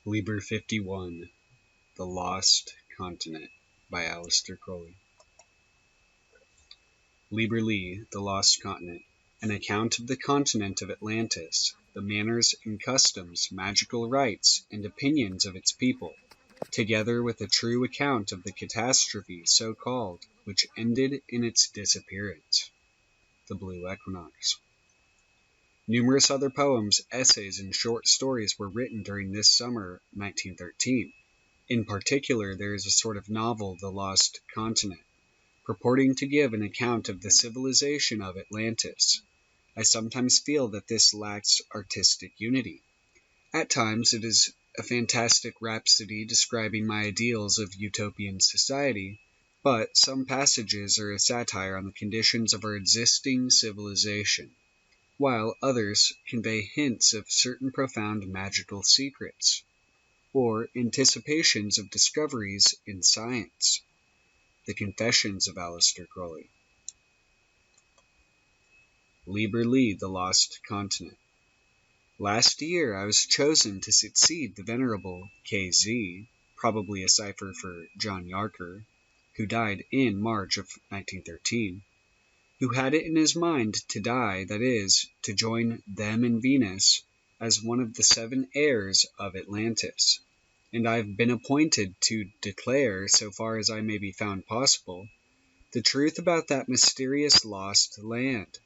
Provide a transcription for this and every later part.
Liber 51, The Lost Continent, by Crowley. Liber LI, The Lost Continent, an account of the continent of Atlantis, the manners and customs, magical rites, and opinions of its people, together with a true account of the catastrophe so called, which ended in its disappearance. The Blue Equinox. Numerous other poems, essays, and short stories were written during this summer 1913. In particular, there is a sort of novel, The Lost Continent, purporting to give an account of the civilization of Atlantis. I sometimes feel that this lacks artistic unity. At times, it is a fantastic rhapsody describing my ideals of Utopian society, but some passages are a satire on the conditions of our existing civilization, while others convey hints of certain profound magical secrets, or anticipations of discoveries in science. The Confessions of Crowley. Liber LI, The Lost Continent. Last year I was chosen to succeed the Venerable K.Z., probably a cipher for John Yarker, who died in March of 1913, who had it in his mind to die, that is, to join them in Venus, as one of the 7 heirs of Atlantis. And I have been appointed to declare, so far as I may be found possible, the truth about that mysterious lost land.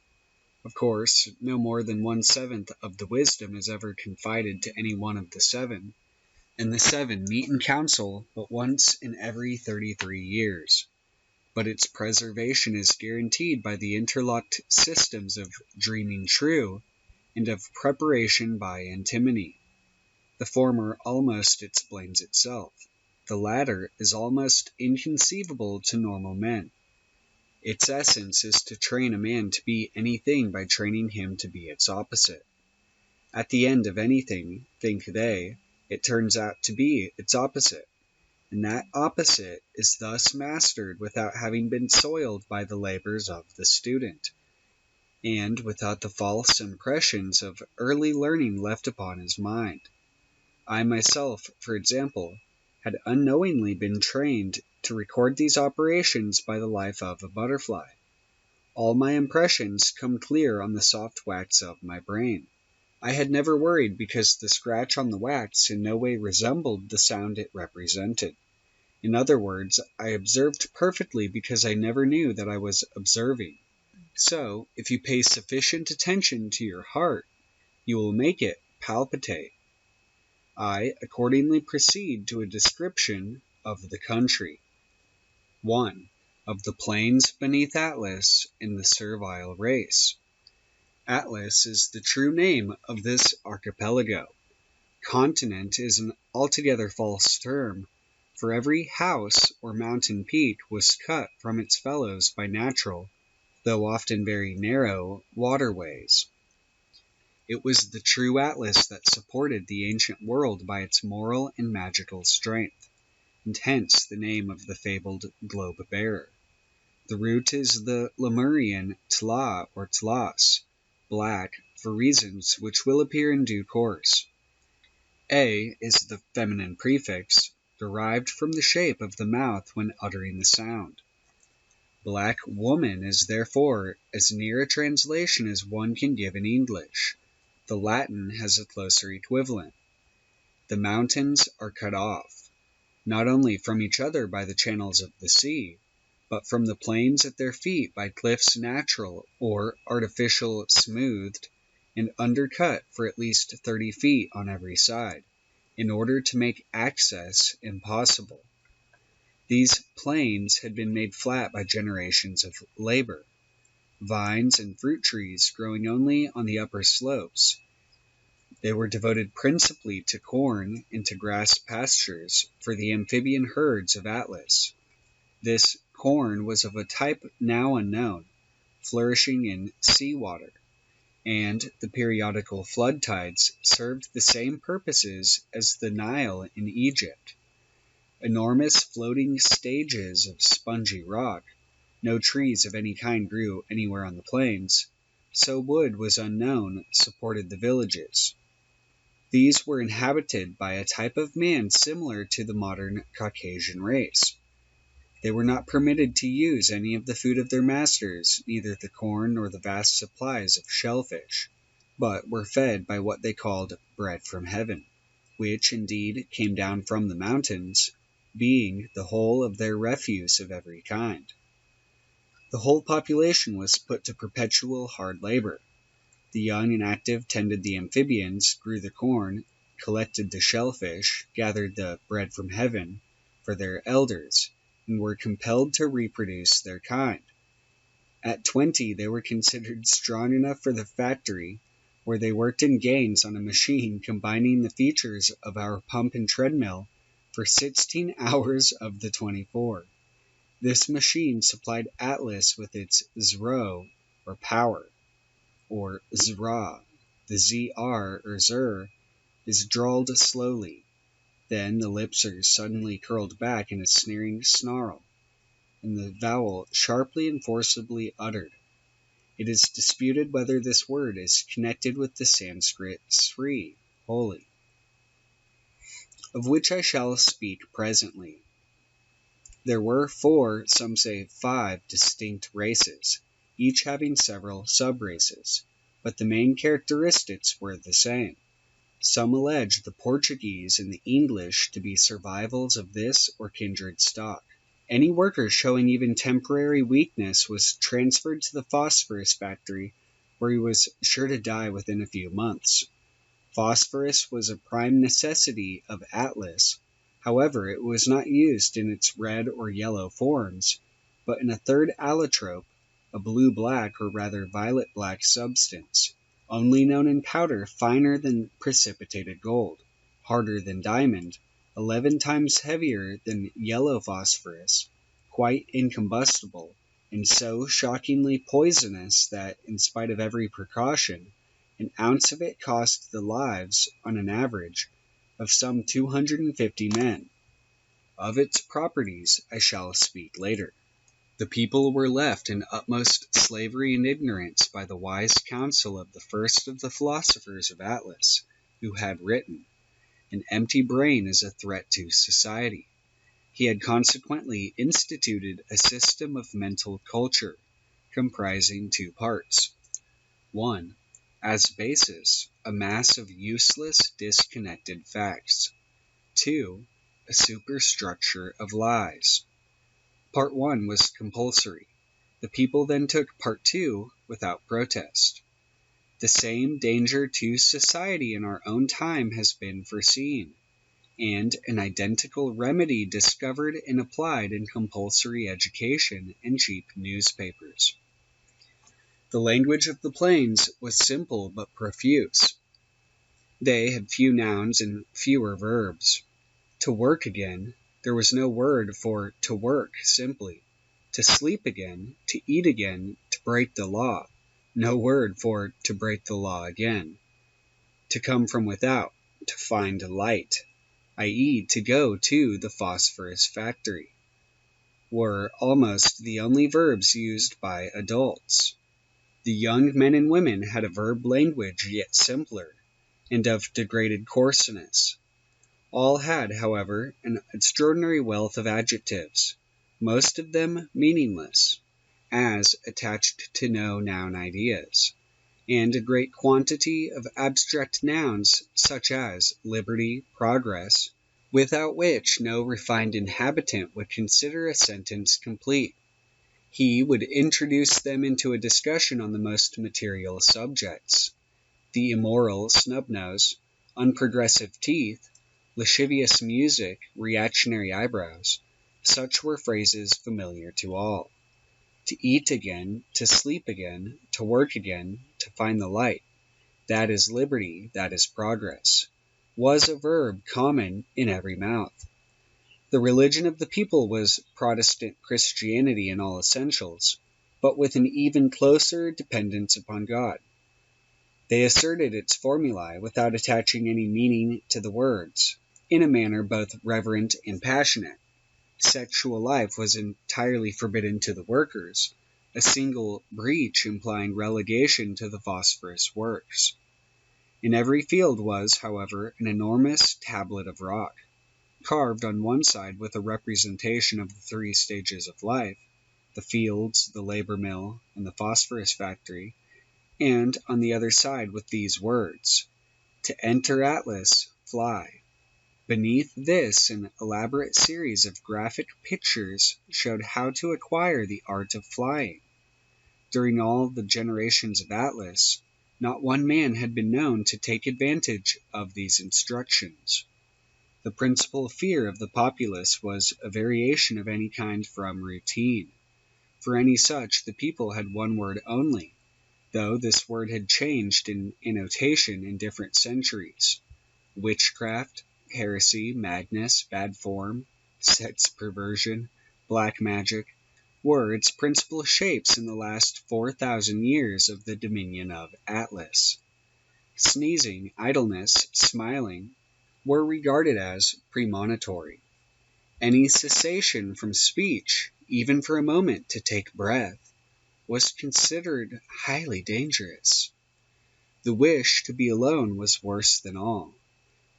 Of course, no more than 1/7 of the wisdom is ever confided to any one of the 7, and the 7 meet in council but once in every 33 years. But its preservation is guaranteed by the interlocked systems of dreaming true and of preparation by antimony. The former almost explains itself. The latter is almost inconceivable to normal men. Its essence is to train a man to be anything by training him to be its opposite. At the end of anything, think they, it turns out to be its opposite. And that opposite is thus mastered without having been soiled by the labors of the student, and without the false impressions of early learning left upon his mind. I myself, for example, had unknowingly been trained to record these operations by the life of a butterfly. All my impressions come clear on the soft wax of my brain. I had never worried because the scratch on the wax in no way resembled the sound it represented. In other words, I observed perfectly because I never knew that I was observing. So, if you pay sufficient attention to your heart, you will make it palpitate. I accordingly proceed to a description of the country. 1. Of the plains beneath Atlas in the servile race. Atlas is the true name of this archipelago. Continent is an altogether false term, for every house or mountain peak was cut from its fellows by natural, though often very narrow, waterways. It was the true Atlas that supported the ancient world by its moral and magical strength, and hence the name of the fabled globe-bearer. The root is the Lemurian Tla or Tlas, black, for reasons which will appear in due course. A is the feminine prefix, derived from the shape of the mouth when uttering the sound. Black woman is therefore as near a translation as one can give in English. The Latin has a closer equivalent. The mountains are cut off, not only from each other by the channels of the sea, but from the plains at their feet by cliffs natural or artificial smoothed and undercut for at least 30 feet on every side, in order to make access impossible. These plains had been made flat by generations of labor, vines and fruit trees growing only on the upper slopes. They were devoted principally to corn and to grass pastures for the amphibian herds of Atlas. This corn was of a type now unknown, flourishing in seawater, and the periodical flood tides served the same purposes as the Nile in Egypt. Enormous floating stages of spongy rock, no trees of any kind grew anywhere on the plains, so wood was unknown, supported the villages. These were inhabited by a type of man similar to the modern Caucasian race. They were not permitted to use any of the food of their masters, neither the corn nor the vast supplies of shellfish, but were fed by what they called bread from heaven, which indeed came down from the mountains, being the whole of their refuse of every kind. The whole population was put to perpetual hard labor. The young and active tended the amphibians, grew the corn, collected the shellfish, gathered the bread from heaven for their elders, and were compelled to reproduce their kind. At 20, they were considered strong enough for the factory, where they worked in gangs on a machine combining the features of our pump and treadmill for 16 hours of the 24. This machine supplied Atlas with its zro, or power, or zra. The zr, or zer, is drawled slowly. Then the lips are suddenly curled back in a sneering snarl, and the vowel sharply and forcibly uttered. It is disputed whether this word is connected with the Sanskrit Sri, holy, of which I shall speak presently. There were 4, some say 5, distinct races, each having several sub-races, but the main characteristics were the same. Some allege the Portuguese and the English to be survivals of this or kindred stock. Any worker showing even temporary weakness was transferred to the phosphorus factory, where he was sure to die within a few months. Phosphorus was a prime necessity of Atlas. However, it was not used in its red or yellow forms, but in a third allotrope, a blue-black or rather violet-black substance, only known in powder, finer than precipitated gold, harder than diamond, 11 times heavier than yellow phosphorus, quite incombustible, and so shockingly poisonous that, in spite of every precaution, an ounce of it cost the lives, on an average, of some 250 men. Of its properties I shall speak later. The people were left in utmost slavery and ignorance by the wise counsel of the first of the philosophers of Atlas, who had written, "An empty brain is a threat to society." He had consequently instituted a system of mental culture, comprising 2 parts. 1. As basis, a mass of useless, disconnected facts. 2. A superstructure of lies. Part 1 was compulsory. The people then took Part 2 without protest. The same danger to society in our own time has been foreseen, and an identical remedy discovered and applied in compulsory education and cheap newspapers. The language of the plains was simple but profuse. They had few nouns and fewer verbs. To work again, there was no word for to work simply. To sleep again, to eat again, to break the law, no word for to break the law again. To come from without, to find light, i.e. to go to the phosphorus factory, were almost the only verbs used by adults. The young men and women had a verb language yet simpler, and of degraded coarseness. All had, however, an extraordinary wealth of adjectives, most of them meaningless, as attached to no noun ideas, and a great quantity of abstract nouns such as liberty, progress, without which no refined inhabitant would consider a sentence complete. He would introduce them into a discussion on the most material subjects: the immoral snub-nose, unprogressive teeth, lascivious music, reactionary eyebrows. Such were phrases familiar to all. To eat again, to sleep again, to work again, to find the light, that is liberty, that is progress, was a verb common in every mouth. The religion of the people was Protestant Christianity in all essentials, but with an even closer dependence upon God. They asserted its formulae without attaching any meaning to the words, in a manner both reverent and passionate. Sexual life was entirely forbidden to the workers, a single breach implying relegation to the phosphorus works. In every field was, however, an enormous tablet of rock, carved on one side with a representation of the three stages of life, the fields, the labor mill, and the phosphorus factory, and on the other side with these words, "To enter Atlas, fly." Beneath this, an elaborate series of graphic pictures showed how to acquire the art of flying. During all the generations of Atlas, not one man had been known to take advantage of these instructions. The principal fear of the populace was a variation of any kind from routine. For any such, the people had one word only, though this word had changed in annotation in different centuries. Witchcraft, heresy, madness, bad form, sex perversion, black magic, were its principal shapes in the last 4,000 years of the dominion of Atlas. Sneezing, idleness, smiling, were regarded as premonitory. Any cessation from speech, even for a moment to take breath, was considered highly dangerous. The wish to be alone was worse than all.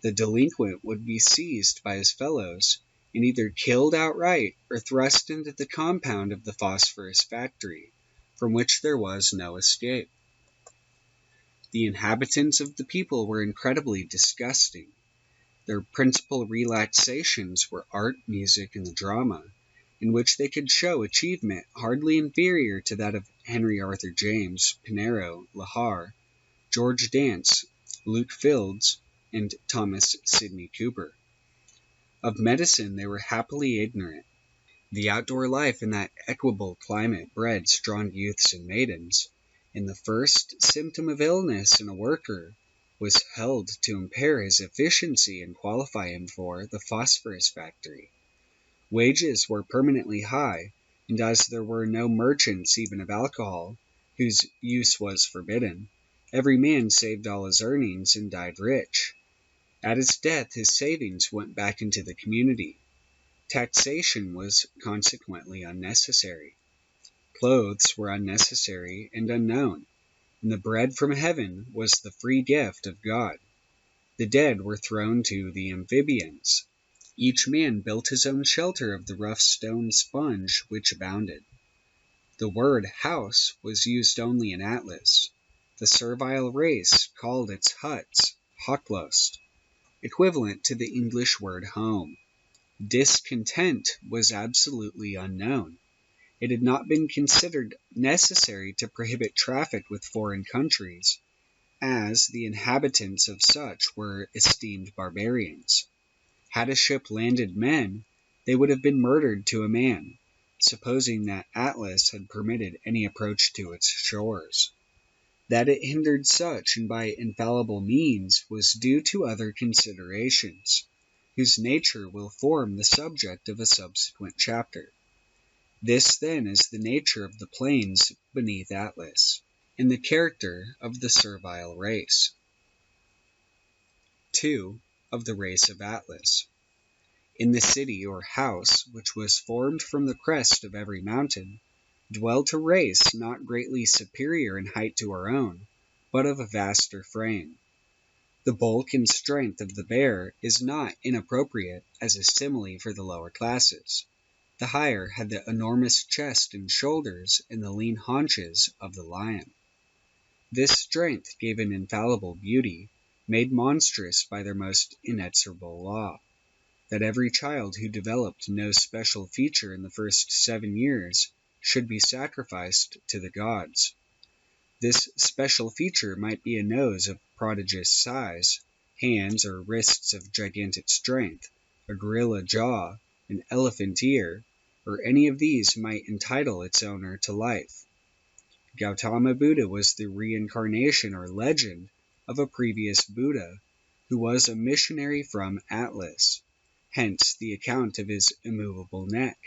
The delinquent would be seized by his fellows, and either killed outright or thrust into the compound of the phosphorus factory, from which there was no escape. The inhabitants of the people were incredibly disgusting. Their principal relaxations were art, music, and the drama, in which they could show achievement hardly inferior to that of Henry Arthur James, Pinero, Lahar, George Dance, Luke Fildes, and Thomas Sidney Cooper. Of medicine they were happily ignorant. The outdoor life in that equable climate bred strong youths and maidens, and the first symptom of illness in a worker was held to impair his efficiency and qualify him for the phosphorus factory. Wages were permanently high, and as there were no merchants even of alcohol, whose use was forbidden, every man saved all his earnings and died rich. At his death his savings went back into the community. Taxation was consequently unnecessary. Clothes were unnecessary and unknown, and the bread from heaven was the free gift of God. The dead were thrown to the amphibians. Each man built his own shelter of the rough stone sponge which abounded. The word house was used only in Atlas. The servile race called its huts haklost, equivalent to the English word home. Discontent was absolutely unknown. It had not been considered necessary to prohibit traffic with foreign countries, as the inhabitants of such were esteemed barbarians. Had a ship landed men, they would have been murdered to a man, supposing that Atlas had permitted any approach to its shores. That it hindered such, and by infallible means, was due to other considerations, whose nature will form the subject of a subsequent chapter. This, then, is the nature of the plains beneath Atlas, and the character of the servile race. 2. Of the race of Atlas. In the city or house, which was formed from the crest of every mountain, dwelt a race not greatly superior in height to our own, but of a vaster frame. The bulk and strength of the bear is not inappropriate as a simile for the lower classes. The higher had the enormous chest and shoulders and the lean haunches of the lion. This strength gave an infallible beauty, made monstrous by their most inexorable law, that every child who developed no special feature in the first 7 years should be sacrificed to the gods. This special feature might be a nose of prodigious size, hands or wrists of gigantic strength, a gorilla jaw, an elephant ear, or any of these might entitle its owner to life. Gautama Buddha was the reincarnation or legend of a previous Buddha, who was a missionary from Atlas, hence the account of his immovable neck,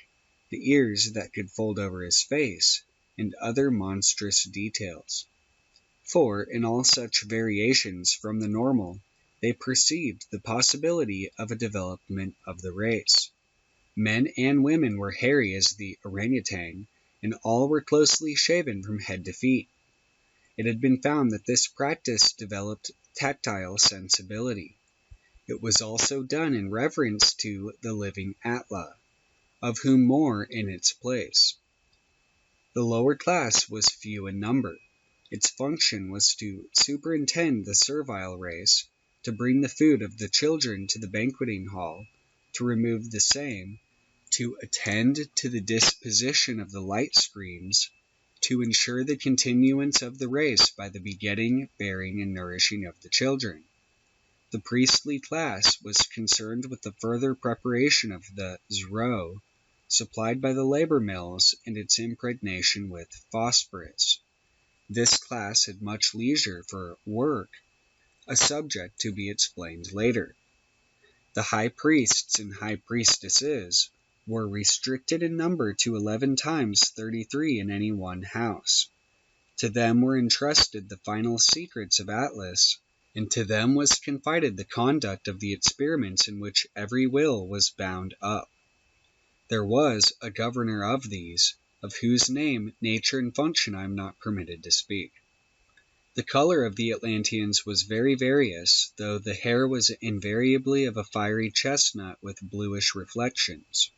the ears that could fold over his face, and other monstrous details. For in all such variations from the normal, they perceived the possibility of a development of the race. Men and women were hairy as the orangutan, and all were closely shaven from head to feet. It had been found that this practice developed tactile sensibility. It was also done in reverence to the living Atla, of whom more in its place. The lower class was few in number. Its function was to superintend the servile race, to bring the food of the children to the banqueting hall, to remove the same, to attend to the disposition of the light screens, to ensure the continuance of the race by the begetting, bearing, and nourishing of the children. The priestly class was concerned with the further preparation of the zro, supplied by the labor mills, and its impregnation with phosphorus. This class had much leisure for work, a subject to be explained later. The high priests and high priestesses were restricted in number to 11 times 33 in any one house. To them were entrusted the final secrets of Atlas, and to them was confided the conduct of the experiments in which every will was bound up. There was a governor of these, of whose name, nature, and function I am not permitted to speak. The color of the Atlanteans was very various, though the hair was invariably of a fiery chestnut with bluish reflections.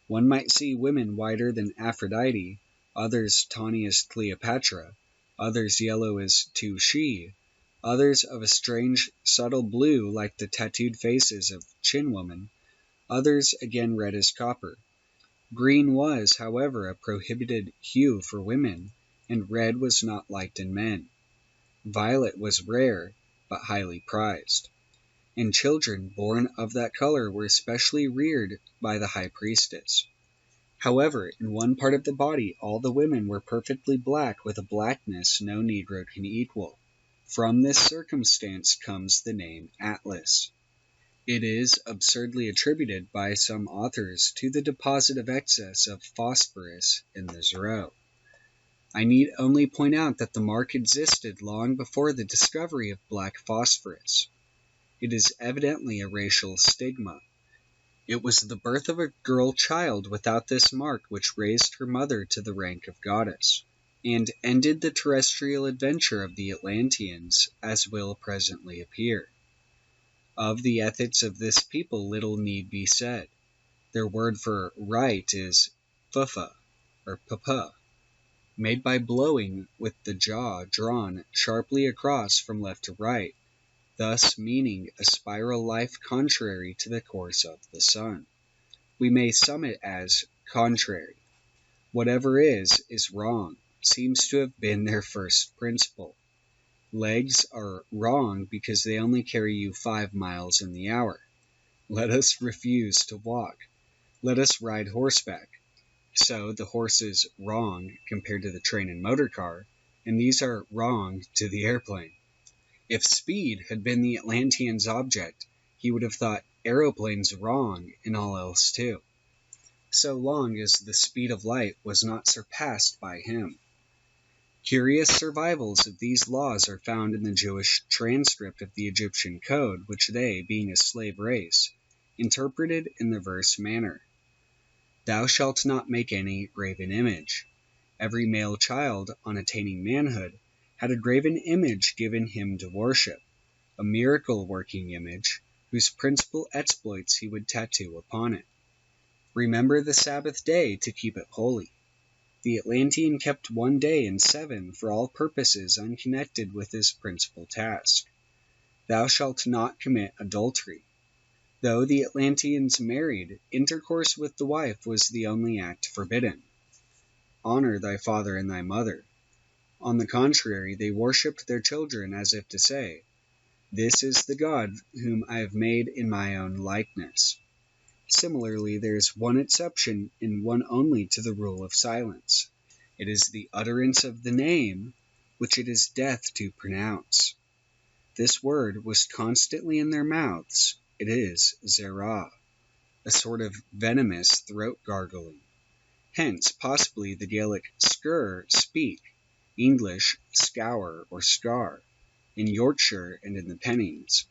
One might see women whiter than Aphrodite, others tawny as Cleopatra, others yellow as Tushi, others of a strange, subtle blue like the tattooed faces of Chin women, others again red as copper. Green was, however, a prohibited hue for women, and red was not liked in men. Violet was rare, but highly prized, and children born of that color were especially reared by the high priestess. However, in one part of the body all the women were perfectly black with a blackness no Negro can equal. From this circumstance comes the name Atlas. It is absurdly attributed by some authors to the deposit of excess of phosphorus in the zro. I need only point out that the mark existed long before the discovery of black phosphorus. It is evidently a racial stigma. It was the birth of a girl child without this mark which raised her mother to the rank of goddess, and ended the terrestrial adventure of the Atlanteans, as will presently appear. Of the ethics of this people little need be said. Their word for rite is fufa, or papa, made by blowing with the jaw drawn sharply across from left to right, thus meaning a spiral life contrary to the course of the sun. We may sum it as contrary. Whatever is wrong, seems to have been their first principle. Legs are wrong because they only carry you 5 miles in the hour. Let us refuse to walk. Let us ride horseback. So the horse is wrong compared to the train and motor car, and these are wrong to the airplane. If speed had been the Atlantean's object, he would have thought aeroplanes wrong and all else too, so long as the speed of light was not surpassed by him. Curious survivals of these laws are found in the Jewish transcript of the Egyptian code, which they, being a slave race, interpreted in the verse manner. Thou shalt not make any graven image. Every male child, on attaining manhood, had a graven image given him to worship, a miracle-working image, whose principal exploits he would tattoo upon it. Remember the Sabbath day to keep it holy. The Atlantean kept 1 day in 7 for all purposes unconnected with his principal task. Thou shalt not commit adultery. Though the Atlanteans married, intercourse with the wife was the only act forbidden. Honor thy father and thy mother. On the contrary, they worshipped their children as if to say, This is the God whom I have made in my own likeness. Similarly, there is one exception and one only to the rule of silence. It is the utterance of the name, which it is death to pronounce. This word was constantly in their mouths. It is zera, a sort of venomous throat gargling. Hence, possibly, the Gaelic skr, speak, English scour or scar, in Yorkshire and in the Pennines.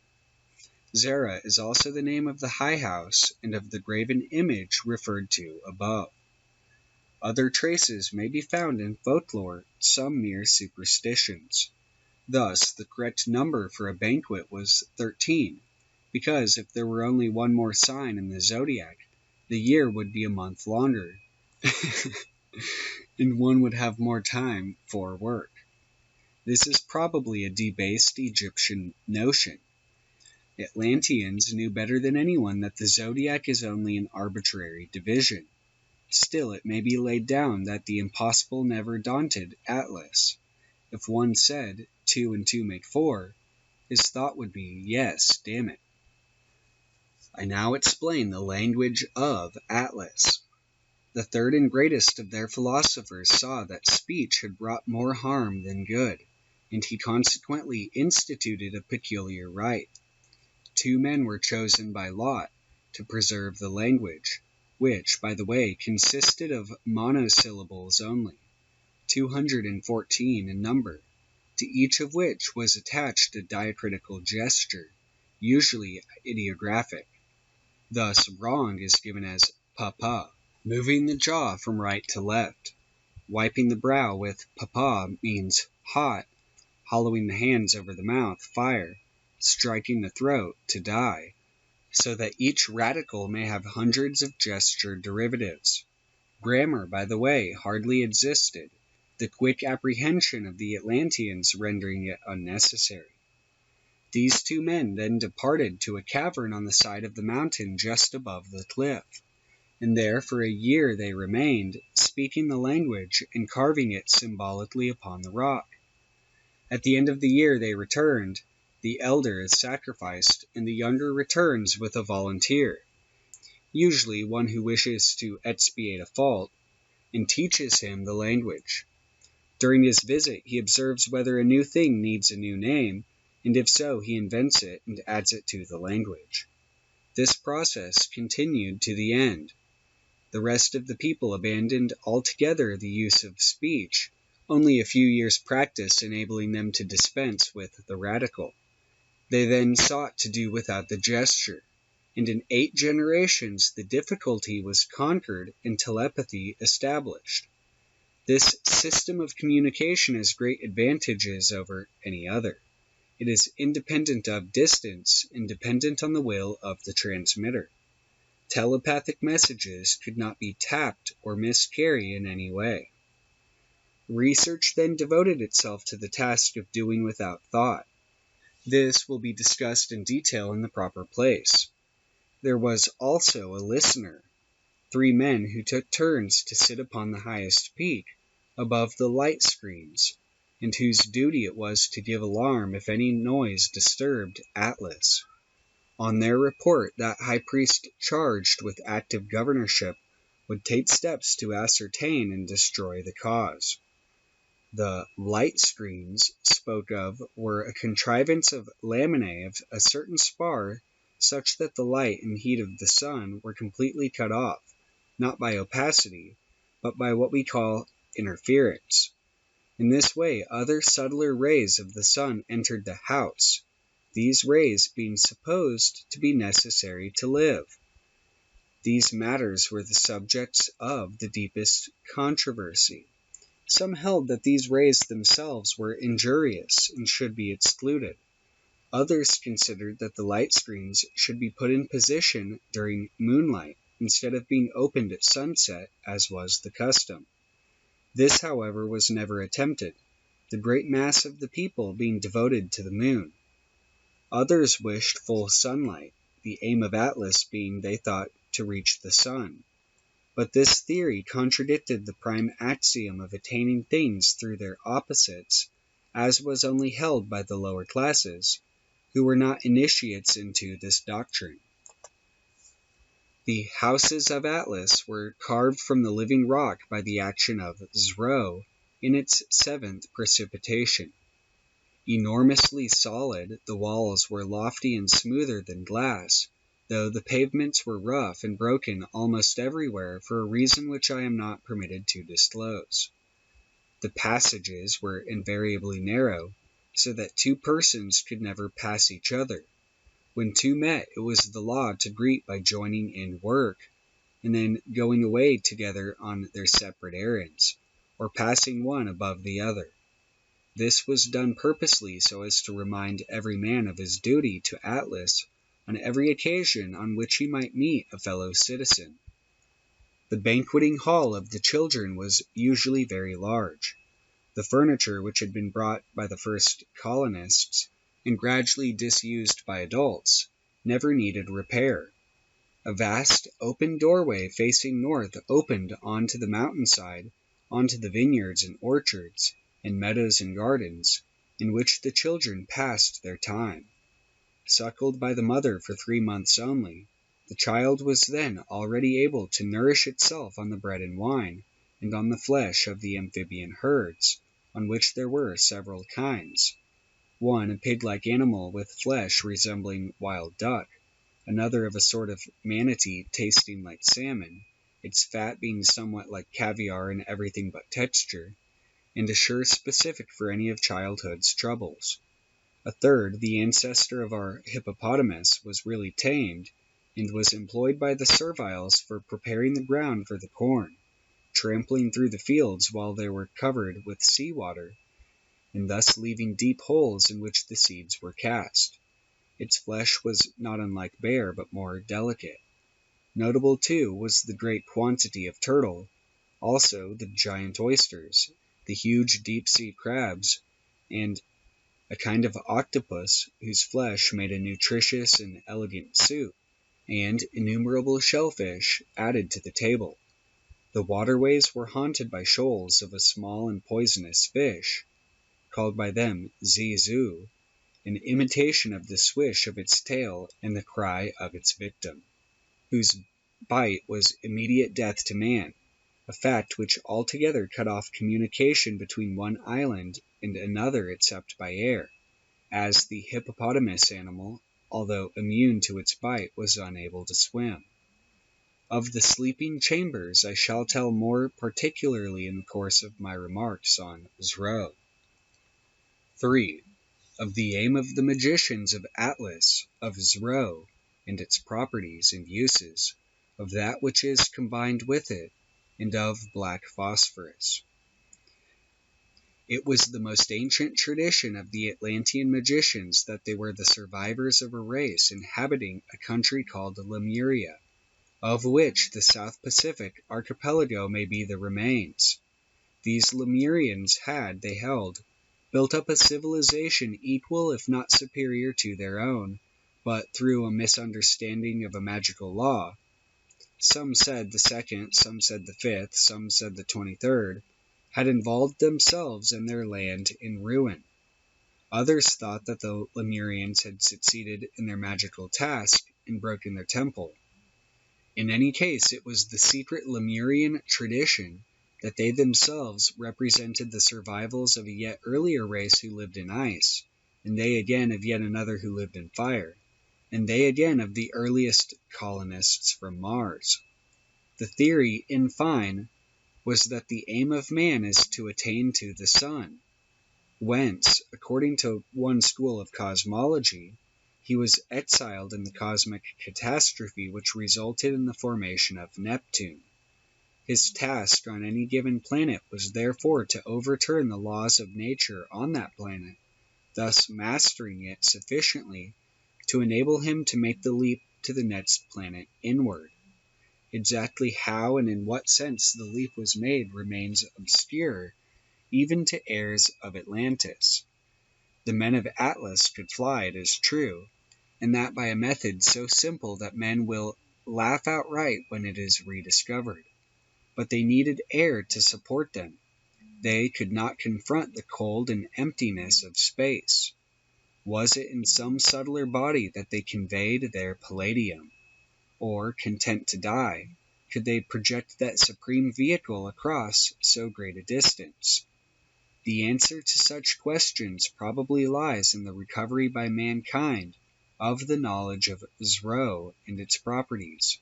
Zera is also the name of the high house and of the graven image referred to above. Other traces may be found in folklore, some mere superstitions. Thus, the correct number for a banquet was 13, because if there were only one more sign in the zodiac, the year would be a month longer, and one would have more time for work. This is probably a debased Egyptian notion. Atlanteans knew better than anyone that the zodiac is only an arbitrary division. Still, it may be laid down that the impossible never daunted Atlas. If one said, 2 and 2 make 4, his thought would be, yes, damn it. I now explain the language of Atlas. The third and greatest of their philosophers saw that speech had brought more harm than good, and he consequently instituted a peculiar rite. 2 men were chosen by lot to preserve the language, which, by the way, consisted of monosyllables only, 214 in number, to each of which was attached a diacritical gesture, usually ideographic. Thus, wrong is given as papa, moving the jaw from right to left. Wiping the brow with papa means hot, hollowing the hands over the mouth, fire, striking the throat, to die, so that each radical may have hundreds of gesture derivatives. Grammar, by the way, hardly existed, the quick apprehension of the Atlanteans rendering it unnecessary. These 2 men then departed to a cavern on the side of the mountain just above the cliff, and there for a year they remained, speaking the language and carving it symbolically upon the rock. At the end of the year they returned. The elder is sacrificed, and the younger returns with a volunteer, usually one who wishes to expiate a fault, and teaches him the language. During his visit, he observes whether a new thing needs a new name, and if so, he invents it and adds it to the language. This process continued to the end. The rest of the people abandoned altogether the use of speech, only a few years' practice enabling them to dispense with the radical. They then sought to do without the gesture, and in 8 generations the difficulty was conquered and telepathy established. This system of communication has great advantages over any other. It is independent of distance and dependent on the will of the transmitter. Telepathic messages could not be tapped or miscarried in any way. Research then devoted itself to the task of doing without thought. This will be discussed in detail in the proper place. There was also a listener, 3 men who took turns to sit upon the highest peak, above the light screens, and whose duty it was to give alarm if any noise disturbed Atlas. On their report, that high priest charged with active governorship would take steps to ascertain and destroy the cause. The light screens spoke of were a contrivance of laminae of a certain spar, such that the light and heat of the sun were completely cut off, not by opacity, but by what we call interference. In this way, other subtler rays of the sun entered the house, these rays being supposed to be necessary to live. These matters were the subjects of the deepest controversy. Some held that these rays themselves were injurious and should be excluded. Others considered that the light screens should be put in position during moonlight instead of being opened at sunset, as was the custom. This, however, was never attempted, the great mass of the people being devoted to the moon. Others wished full sunlight, the aim of Atlas being, they thought, to reach the sun. But this theory contradicted the prime axiom of attaining things through their opposites, as was only held by the lower classes, who were not initiates into this doctrine. The houses of Atlas were carved from the living rock by the action of Zro in its 7th precipitation. Enormously solid, the walls were lofty and smoother than glass, though the pavements were rough and broken almost everywhere for a reason which I am not permitted to disclose. The passages were invariably narrow, so that 2 persons could never pass each other. When 2 met, it was the law to greet by joining in work, and then going away together on their separate errands, or passing one above the other. This was done purposely so as to remind every man of his duty to Atlas on every occasion on which he might meet a fellow citizen. The banqueting hall of the children was usually very large. The furniture which had been brought by the first colonists, and gradually disused by adults, never needed repair. A vast open doorway facing north opened onto the mountainside, onto the vineyards and orchards, and meadows and gardens, in which the children passed their time. Suckled by the mother for 3 months only, the child was then already able to nourish itself on the bread and wine, and on the flesh of the amphibian herds, on which there were several kinds: one a pig-like animal with flesh resembling wild duck, another of a sort of manatee tasting like salmon, its fat being somewhat like caviar in everything but texture, and a sure specific for any of childhood's troubles. A third, the ancestor of our hippopotamus, was really tamed, and was employed by the serviles for preparing the ground for the corn, trampling through the fields while they were covered with sea water, and thus leaving deep holes in which the seeds were cast. Its flesh was not unlike bear, but more delicate. Notable, too, was the great quantity of turtle, also the giant oysters, the huge deep-sea crabs, and a kind of octopus whose flesh made a nutritious and elegant soup, and innumerable shellfish added to the table. The waterways were haunted by shoals of a small and poisonous fish, called by them zizou, in imitation of the swish of its tail and the cry of its victim, whose bite was immediate death to man, a fact which altogether cut off communication between one island and another except by air, as the hippopotamus animal, although immune to its bite, was unable to swim. Of the sleeping chambers I shall tell more particularly in the course of my remarks on Zro. 3. Of the aim of the magicians of Atlas, of Zro, and its properties and uses, of that which is combined with it, and of black phosphorus. It was the most ancient tradition of the Atlantean magicians that they were the survivors of a race inhabiting a country called Lemuria, of which the South Pacific archipelago may be the remains. These Lemurians had, they held, built up a civilization equal if not superior to their own, but through a misunderstanding of a magical law. Some said the second, some said the fifth, some said the 23rd, had involved themselves and their land in ruin. Others thought that the Lemurians had succeeded in their magical task and broken their temple. In any case, it was the secret Lemurian tradition that they themselves represented the survivals of a yet earlier race who lived in ice, and they again of yet another who lived in fire, and they again of the earliest colonists from Mars. The theory, in fine, was that the aim of man is to attain to the sun, whence, according to one school of cosmology, he was exiled in the cosmic catastrophe which resulted in the formation of Neptune. His task on any given planet was therefore to overturn the laws of nature on that planet, thus mastering it sufficiently to enable him to make the leap to the next planet inward. Exactly how and in what sense the leap was made remains obscure, even to heirs of Atlantis. The men of Atlas could fly, it is true, and that by a method so simple that men will laugh outright when it is rediscovered. But they needed air to support them. They could not confront the cold and emptiness of space. Was it in some subtler body that they conveyed their palladium? Or, content to die, could they project that supreme vehicle across so great a distance? The answer to such questions probably lies in the recovery by mankind of the knowledge of Zro and its properties.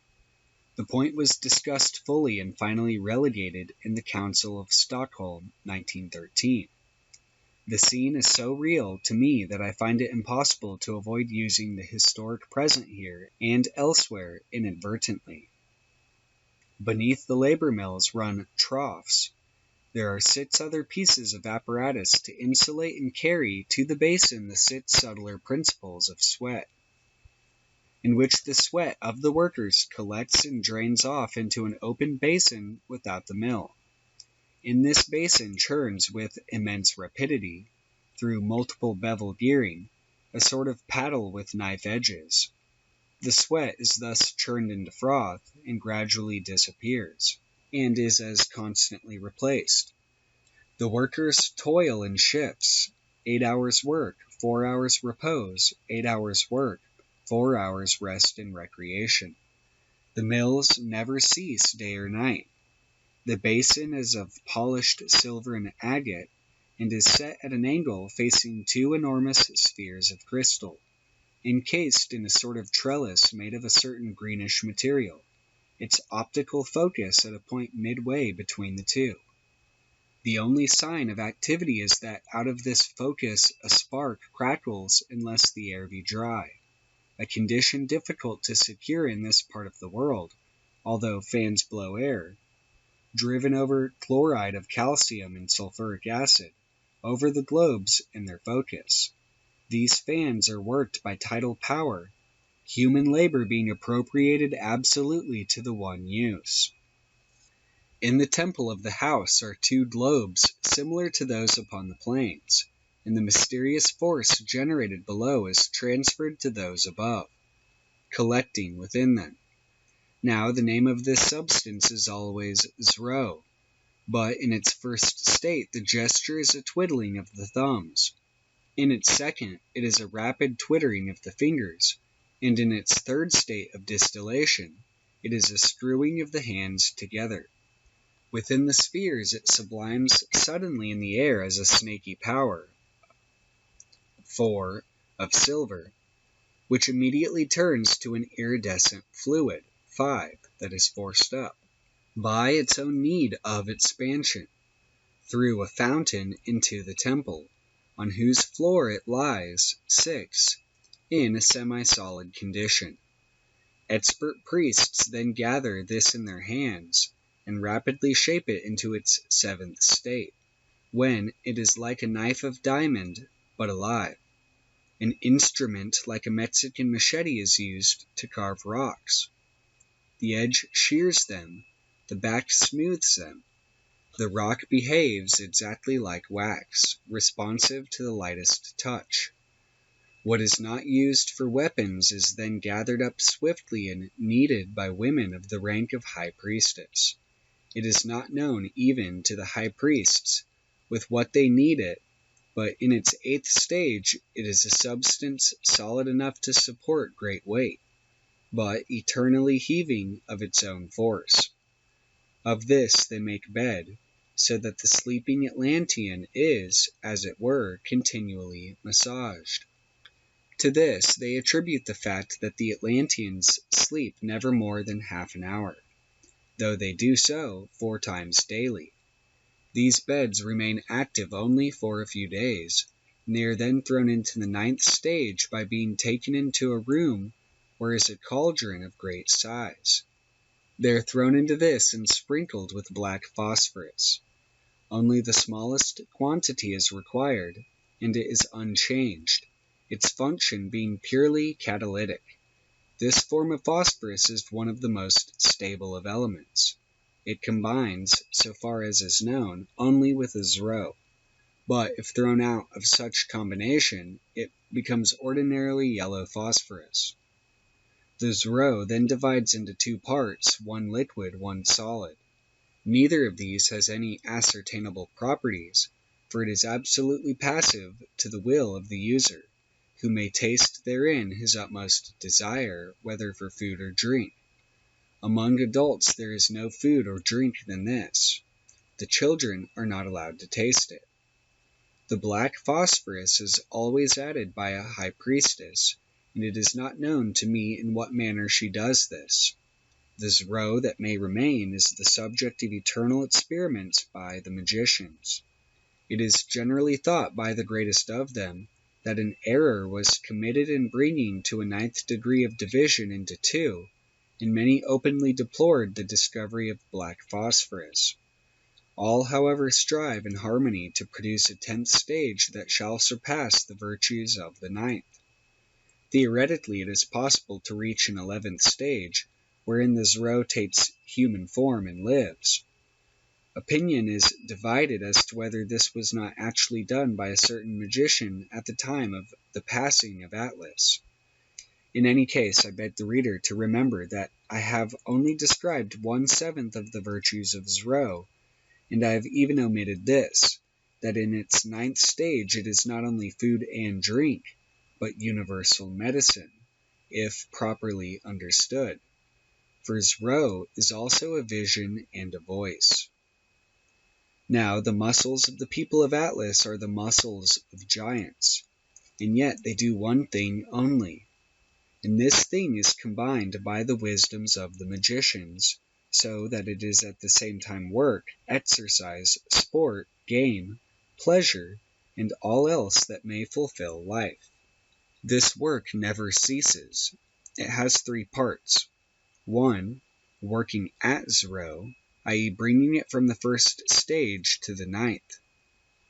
The point was discussed fully and finally relegated in the Council of Stockholm, 1913. The scene is so real to me that I find it impossible to avoid using the historic present here and elsewhere inadvertently. Beneath the labor mills run troughs, There are 6 other pieces of apparatus to insulate and carry to the basin the 6 subtler principles of sweat, in which the sweat of the workers collects and drains off into an open basin without the mill. In this basin churns with immense rapidity, through multiple bevel gearing, a sort of paddle with knife edges. The sweat is thus churned into froth and gradually disappears, and is as constantly replaced. The workers toil in shifts, 8 hours work, 4 hours repose, 8 hours work, 4 hours rest and recreation. The mills never cease day or night. The basin is of polished silver and agate, and is set at an angle facing 2 enormous spheres of crystal, encased in a sort of trellis made of a certain greenish material, its optical focus at a point midway between the 2. The only sign of activity is that out of this focus a spark crackles unless the air be dry, a condition difficult to secure in this part of the world, although fans blow air, driven over chloride of calcium and sulfuric acid, over the globes in their focus. These fans are worked by tidal power, human labor being appropriated absolutely to the one use. In the temple of the house are 2 globes similar to those upon the plains, and the mysterious force generated below is transferred to those above, collecting within them. Now the name of this substance is always Zro, but in its first state the gesture is a twiddling of the thumbs. In its second, it is a rapid twittering of the fingers, and in its third state of distillation, it is a screwing of the hands together. Within the spheres it sublimes suddenly in the air as a snaky power, 4, of silver, which immediately turns to an iridescent fluid, 5, that is forced up, by its own need of expansion, through a fountain into the temple, on whose floor it lies, 6, in a semi-solid condition. Expert priests then gather this in their hands, and rapidly shape it into its 7th state, when it is like a knife of diamond, but alive. An instrument like a Mexican machete is used to carve rocks. The edge shears them, the back smooths them. The rock behaves exactly like wax, responsive to the lightest touch. What is not used for weapons is then gathered up swiftly and kneaded by women of the rank of high priestess. It is not known even to the high priests with what they knead it, but in its 8th stage it is a substance solid enough to support great weight, but eternally heaving of its own force. Of this they make bed, so that the sleeping Atlantean is, as it were, continually massaged. To this they attribute the fact that the Atlanteans sleep never more than half an hour, though they do so 4 times daily. These beds remain active only for a few days, and they are then thrown into the 9th stage by being taken into a room where is a cauldron of great size. They are thrown into this and sprinkled with black phosphorus. Only the smallest quantity is required, and it is unchanged, its function being purely catalytic. This form of phosphorus is one of the most stable of elements. It combines, so far as is known, only with Zro, but if thrown out of such combination, it becomes ordinarily yellow phosphorus. The Zro then divides into 2 parts, one liquid, one solid. Neither of these has any ascertainable properties, for it is absolutely passive to the will of the user, who may taste therein his utmost desire, whether for food or drink. Among adults there is no food or drink than this. The children are not allowed to taste it. The black phosphorus is always added by a high priestess, and it is not known to me in what manner she does this. The Zro that may remain is the subject of eternal experiments by the magicians. It is generally thought by the greatest of them that an error was committed in bringing to a 9th degree of division into 2, and many openly deplored the discovery of black phosphorus. All, however, strive in harmony to produce a 10th stage that shall surpass the virtues of the 9th. Theoretically, it is possible to reach an 11th stage, wherein the Zero takes human form and lives. Opinion is divided as to whether this was not actually done by a certain magician at the time of the passing of Atlas. In any case, I beg the reader to remember that I have only described 1/7 of the virtues of Zero, and I have even omitted this, that in its 9th stage it is not only food and drink, but universal medicine, if properly understood. For Zero is also a vision and a voice. Now, the muscles of the people of Atlas are the muscles of giants, and yet they do one thing only, and this thing is combined by the wisdoms of the magicians, so that it is at the same time work, exercise, sport, game, pleasure, and all else that may fulfill life. This work never ceases. It has 3 parts. 1. Working at Zero, i.e. bringing it from the 1st stage to the 9th.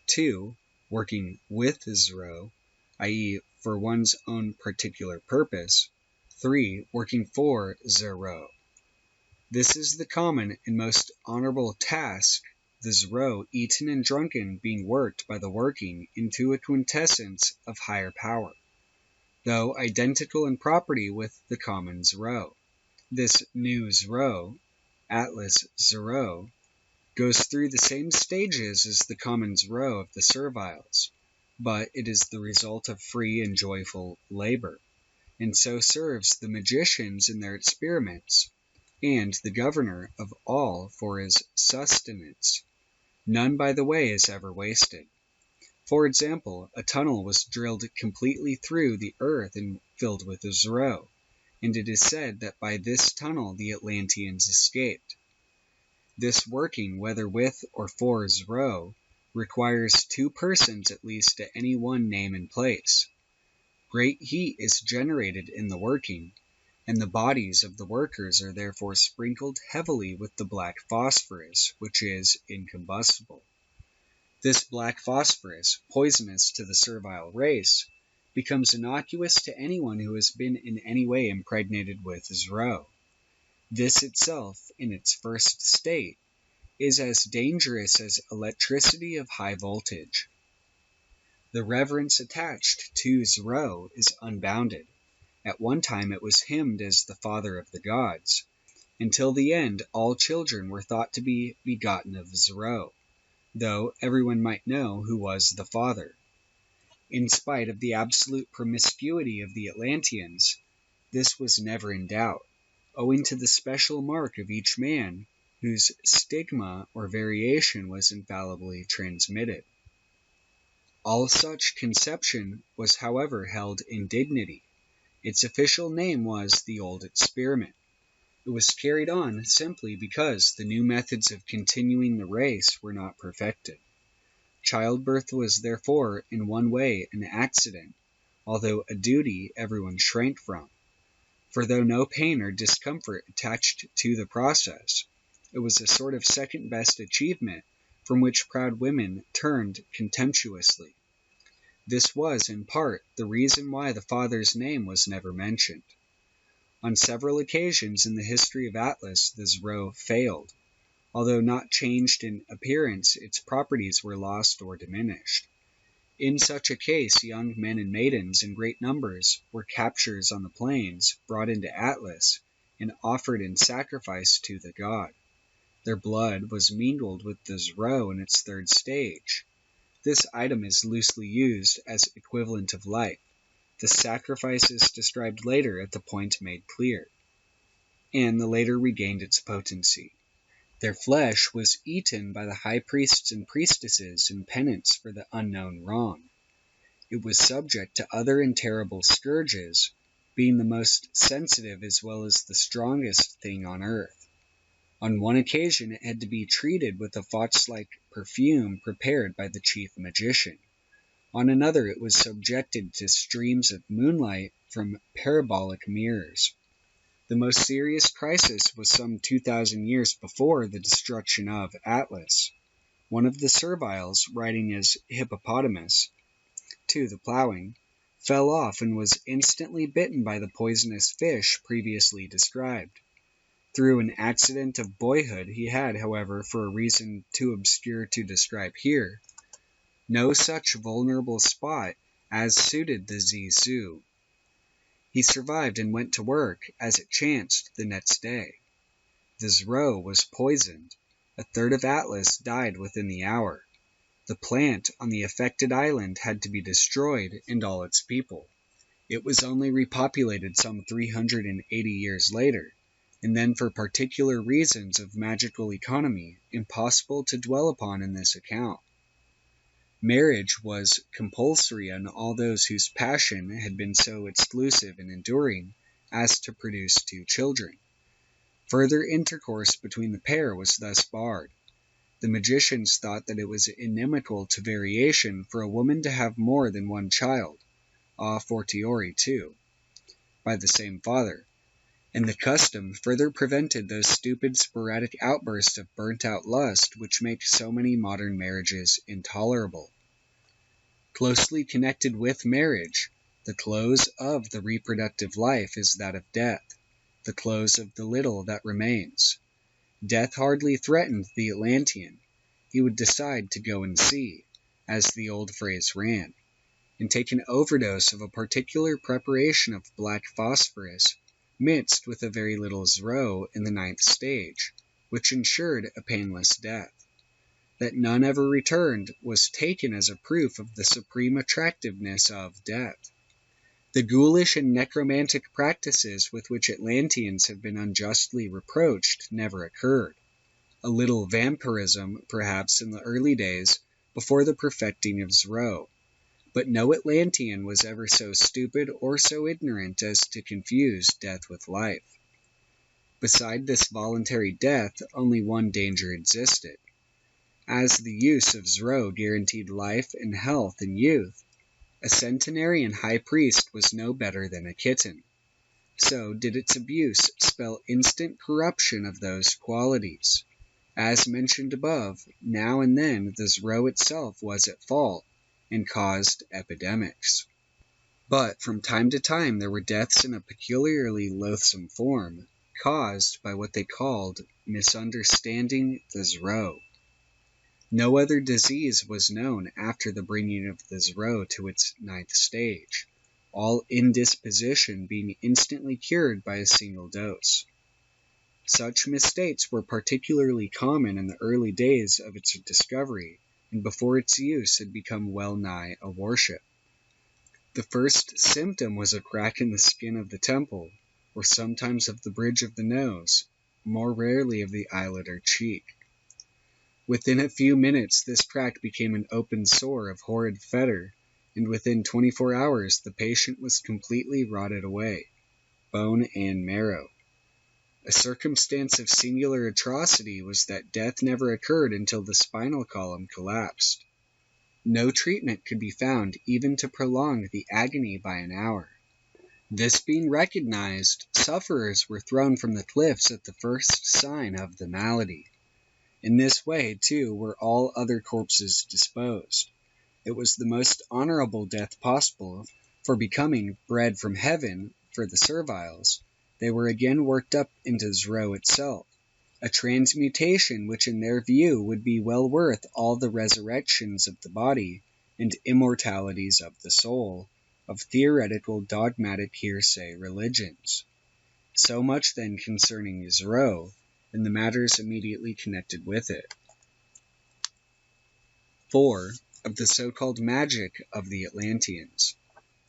2. Working with Zero, i.e. for one's own particular purpose. 3. Working for Zero. This is the common and most honorable task, the Zero eaten and drunken being worked by the working into a quintessence of higher power, though identical in property with the common Zero. This new Zero, Atlas Zero, goes through the same stages as the common Zero of the serviles, but it is the result of free and joyful labor, and so serves the magicians in their experiments, and the governor of all for his sustenance. None, by the way, is ever wasted. For example, a tunnel was drilled completely through the earth and filled with Zero, and it is said that by this tunnel the Atlanteans escaped. This working, whether with or for Zero, requires 2 persons at least at any one name and place. Great heat is generated in the working, and the bodies of the workers are therefore sprinkled heavily with the black phosphorus, which is incombustible. This black phosphorus, poisonous to the servile race, becomes innocuous to anyone who has been in any way impregnated with Zero. This itself, in its 1st state, is as dangerous as electricity of high voltage. The reverence attached to Zero is unbounded. At one time it was hymned as the father of the gods. Until the end, all children were thought to be begotten of Zero, though everyone might know who was the father. In spite of the absolute promiscuity of the Atlanteans, this was never in doubt, owing to the special mark of each man, whose stigma or variation was infallibly transmitted. All such conception was, however, held in dignity. Its official name was the Old Experiment. It was carried on simply because the new methods of continuing the race were not perfected. Childbirth was therefore in one way an accident, although a duty everyone shrank from. For though no pain or discomfort attached to the process, it was a sort of second-best achievement from which proud women turned contemptuously. This was, in part, the reason why the father's name was never mentioned. On several occasions in the history of Atlas, the Zero failed. Although not changed in appearance, its properties were lost or diminished. In such a case, young men and maidens in great numbers were captured on the plains, brought into Atlas, and offered in sacrifice to the god. Their blood was mingled with the Zero in its 3rd stage. This item is loosely used as equivalent of life. The sacrifice is described later at the point made clear, and the later regained its potency. Their flesh was eaten by the high priests and priestesses in penance for the unknown wrong. It was subject to other and terrible scourges, being the most sensitive as well as the strongest thing on earth. On one occasion it had to be treated with a fox-like perfume prepared by the chief magician. On another it was subjected to streams of moonlight from parabolic mirrors. The most serious crisis was some 2,000 years before the destruction of Atlas. One of the serviles, riding his hippopotamus to the plowing, fell off and was instantly bitten by the poisonous fish previously described. Through an accident of boyhood, he had, however, for a reason too obscure to describe here, no such vulnerable spot as suited the Zizou. He survived and went to work, as it chanced, the next day. The Zro was poisoned. A third of Atlas died within the hour. The plant on the affected island had to be destroyed and all its people. It was only repopulated some 380 years later, and then for particular reasons of magical economy impossible to dwell upon in this account. Marriage was compulsory on all those whose passion had been so exclusive and enduring as to produce 2 children. Further intercourse between the pair was thus barred. The magicians thought that it was inimical to variation for a woman to have more than 1 child, a fortiori 2, by the same father, and the custom further prevented those stupid sporadic outbursts of burnt-out lust which make so many modern marriages intolerable. Closely connected with marriage, the close of the reproductive life is that of death, the close of the little that remains. Death hardly threatened the Atlantean. He would decide to go and see, as the old phrase ran, and take an overdose of a particular preparation of black phosphorus, mixed with a very little Zro in the 9th stage, which ensured a painless death. That none ever returned was taken as a proof of the supreme attractiveness of death. The ghoulish and necromantic practices with which Atlanteans have been unjustly reproached never occurred. A little vampirism, perhaps, in the early days, before the perfecting of Zro, but no Atlantean was ever so stupid or so ignorant as to confuse death with life. Beside this voluntary death, only one danger existed. As the use of Zro guaranteed life and health and youth, a centenarian high priest was no better than a kitten. So did its abuse spell instant corruption of those qualities. As mentioned above, now and then the Zro itself was at fault, and caused epidemics. But from time to time there were deaths in a peculiarly loathsome form, caused by what they called misunderstanding the Zro. No other disease was known after the bringing of the Zro to its 9th stage, all indisposition being instantly cured by a single dose. Such misstates were particularly common in the early days of its discovery, and before its use had become well nigh a worship. The first symptom was a crack in the skin of the temple, or sometimes of the bridge of the nose, more rarely of the eyelid or cheek. Within a few minutes this crack became an open sore of horrid fetor, and within 24 hours the patient was completely rotted away, bone and marrow. A circumstance of singular atrocity was that death never occurred until the spinal column collapsed. No treatment could be found even to prolong the agony by an hour. This being recognized, sufferers were thrown from the cliffs at the first sign of the malady. In this way, too, were all other corpses disposed. It was the most honorable death possible, for becoming bread from heaven for the serviles, they were again worked up into Zro itself, a transmutation which in their view would be well worth all the resurrections of the body and immortalities of the soul of theoretical dogmatic hearsay religions. So much then concerning Zro, and the matters immediately connected with it. 4. Of the so-called magic of the Atlanteans.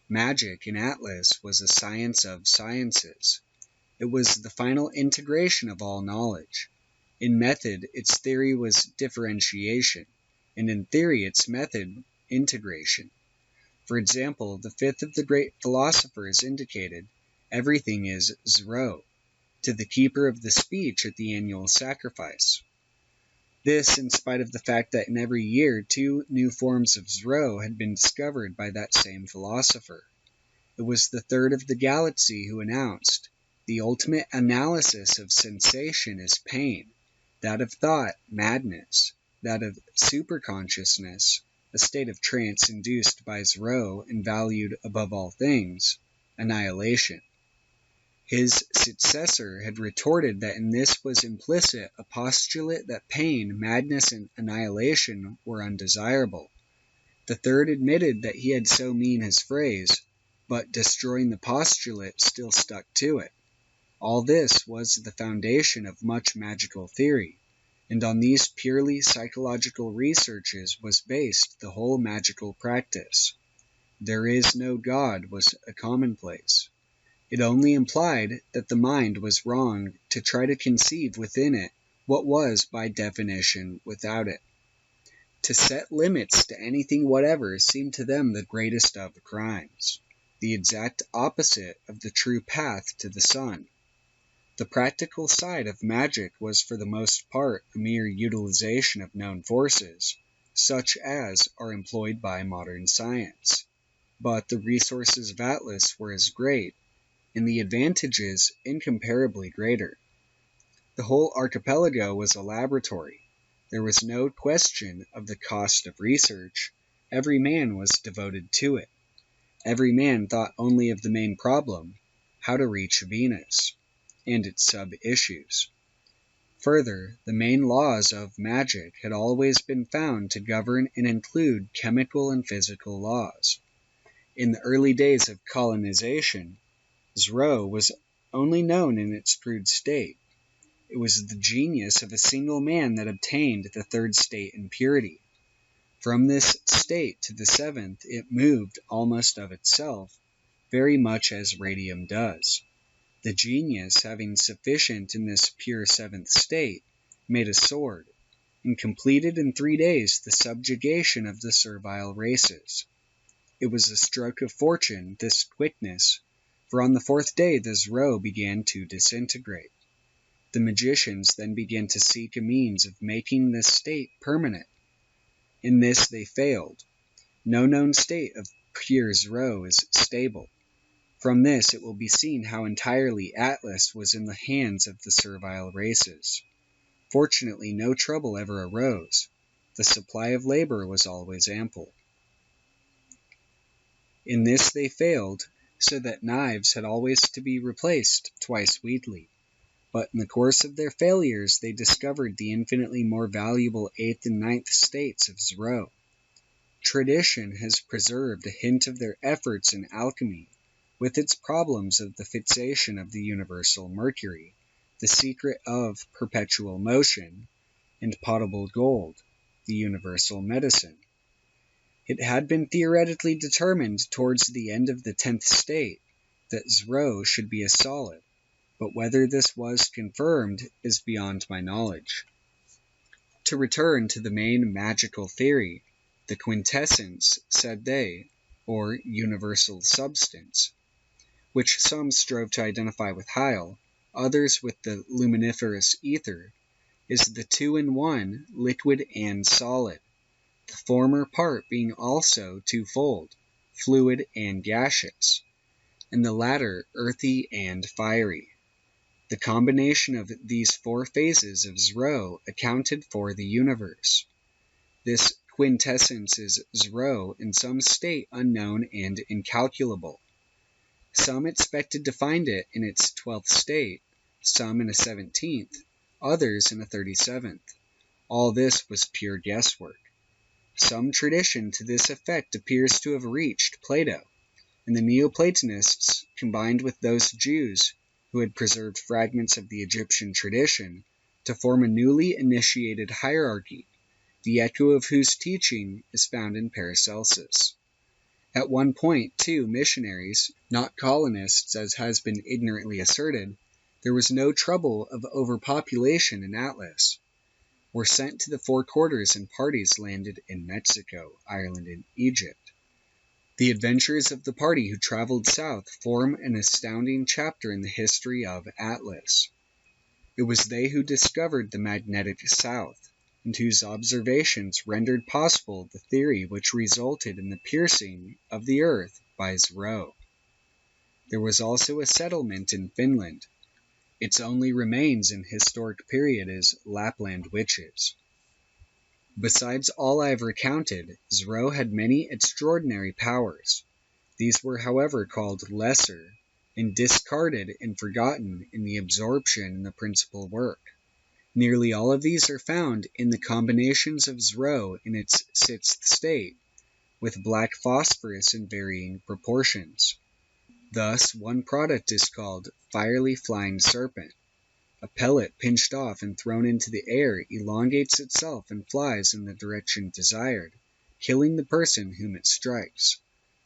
Magic in Atlas was a science of sciences. It was the final integration of all knowledge. In method, its theory was differentiation, and in theory, its method, integration. For example, the fifth of the great philosophers indicated, everything is Zro, to the keeper of the speech at the annual sacrifice. This in spite of the fact that in every year 2 new forms of Zro had been discovered by that same philosopher. It was the third of the galaxy who announced, the ultimate analysis of sensation is pain, that of thought madness, that of superconsciousness, a state of trance induced by Zro and valued above all things, annihilation. His successor had retorted that in this was implicit a postulate that pain, madness, and annihilation were undesirable. The third admitted that he had so mean his phrase, but destroying the postulate still stuck to it. All this was the foundation of much magical theory, and on these purely psychological researches was based the whole magical practice. There is no God was a commonplace. It only implied that the mind was wrong to try to conceive within it what was by definition without it. To set limits to anything whatever seemed to them the greatest of crimes, the exact opposite of the true path to the sun. The practical side of magic was for the most part a mere utilization of known forces, such as are employed by modern science. But the resources of Atlas were as great, and the advantages incomparably greater. The whole archipelago was a laboratory. There was no question of the cost of research. Every man was devoted to it. Every man thought only of the main problem, how to reach Venus, and its sub-issues. Further, the main laws of magic had always been found to govern and include chemical and physical laws. In the early days of colonization, Zro was only known in its crude state. It was the genius of a single man that obtained the third state in purity. From this state to the seventh it moved almost of itself, very much as radium does. The genius, having sufficient in this pure seventh state, made a sword, and completed in 3 days the subjugation of the servile races. It was a stroke of fortune, this quickness, for on the 4th day the Zro began to disintegrate. The magicians then began to seek a means of making this state permanent. In this they failed. No known state of pure Zro is stable. From this it will be seen how entirely Atlas was in the hands of the servile races. Fortunately, no trouble ever arose. The supply of labor was always ample. In this they failed, so that knives had always to be replaced twice weekly. But in the course of their failures they discovered the infinitely more valuable 8th and 9th states of Zro. Tradition has preserved a hint of their efforts in alchemy, with its problems of the fixation of the universal mercury, the secret of perpetual motion, and potable gold, the universal medicine. It had been theoretically determined towards the end of the 10th state that Zro should be a solid, but whether this was confirmed is beyond my knowledge. To return to the main magical theory, the quintessence, said they, or universal substance, which some strove to identify with Heil, others with the luminiferous ether, is the 2-in-1 liquid and solid, the former part being also twofold, fluid and gaseous, and the latter earthy and fiery. The combination of these 4 phases of Zro accounted for the universe. This quintessence is Zro in some state unknown and incalculable. Some expected to find it in its 12th state, some in a 17th, others in a 37th. All this was pure guesswork. Some tradition to this effect appears to have reached Plato, and the Neoplatonists, combined with those Jews who had preserved fragments of the Egyptian tradition, to form a newly initiated hierarchy, the echo of whose teaching is found in Paracelsus. At one point, too, missionaries, not colonists as has been ignorantly asserted, there was no trouble of overpopulation in Atlas, were sent to the 4 quarters and parties landed in Mexico, Ireland, and Egypt. The adventures of the party who traveled south form an astounding chapter in the history of Atlas. It was they who discovered the magnetic south, and whose observations rendered possible the theory which resulted in the piercing of the earth by Zro. There was also a settlement in Finland. Its only remains in historic period is Lapland witches. Besides all I have recounted, Zro had many extraordinary powers. These were, however, called lesser, and discarded and forgotten in the absorption in the principal work. Nearly all of these are found in the combinations of Zro in its sixth state, with black phosphorus in varying proportions. Thus, one product is called fiery flying serpent. A pellet pinched off and thrown into the air elongates itself and flies in the direction desired, killing the person whom it strikes.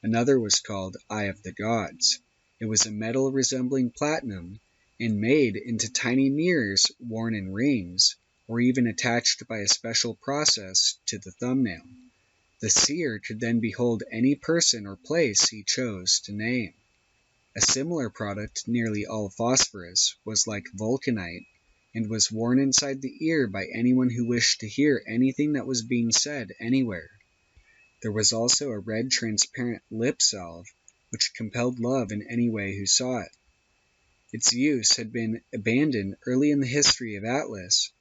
Another was called Eye of the Gods. It was a metal resembling platinum, and made into tiny mirrors worn in rings, or even attached by a special process to the thumbnail. The seer could then behold any person or place he chose to name. A similar product, nearly all phosphorus, was like vulcanite, and was worn inside the ear by anyone who wished to hear anything that was being said anywhere. There was also a red transparent lip salve, which compelled love in any way who saw it. Its use had been abandoned early in the history of Atlas,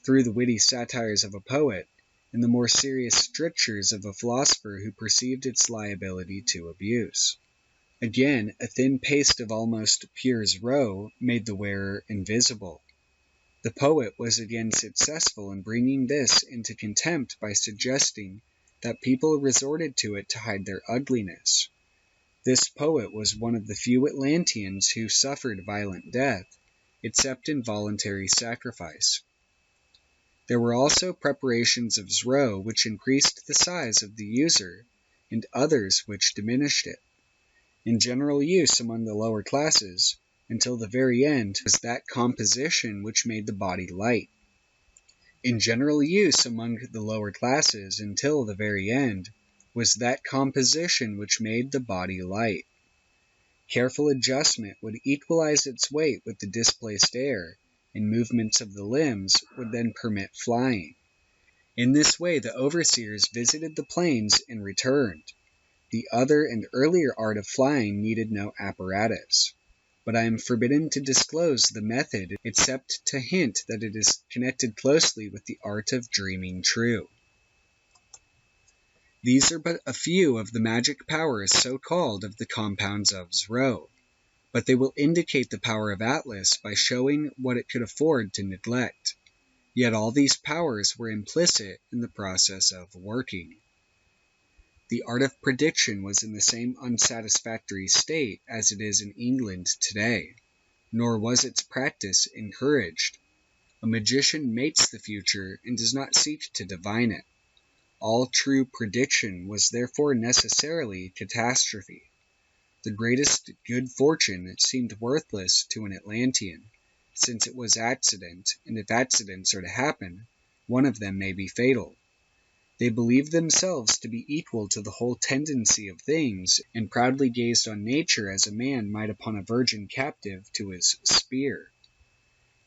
through the witty satires of a poet, and the more serious strictures of a philosopher who perceived its liability to abuse. Again, a thin paste of almost pure Zro made the wearer invisible. The poet was again successful in bringing this into contempt by suggesting that people resorted to it to hide their ugliness. This poet was one of the few Atlanteans who suffered violent death, except in voluntary sacrifice. There were also preparations of Zro which increased the size of the user, and others which diminished it. In general use among the lower classes, until the very end, was that composition which made the body light. In general use among the lower classes, until the very end, was that composition which made the body light. Careful adjustment would equalize its weight with the displaced air, and movements of the limbs would then permit flying. In this way the overseers visited the plains and returned. The other and earlier art of flying needed no apparatus, but I am forbidden to disclose the method except to hint that it is connected closely with the art of dreaming true. These are but a few of the magic powers so-called of the compounds of Zro, but they will indicate the power of Atlas by showing what it could afford to neglect. Yet all these powers were implicit in the process of working. The art of prediction was in the same unsatisfactory state as it is in England today, nor was its practice encouraged. A magician mates the future and does not seek to divine it. All true prediction was therefore necessarily catastrophe. The greatest good fortune seemed worthless to an Atlantean, since it was accident, and if accidents are to happen, one of them may be fatal. They believed themselves to be equal to the whole tendency of things, and proudly gazed on nature as a man might upon a virgin captive to his spear.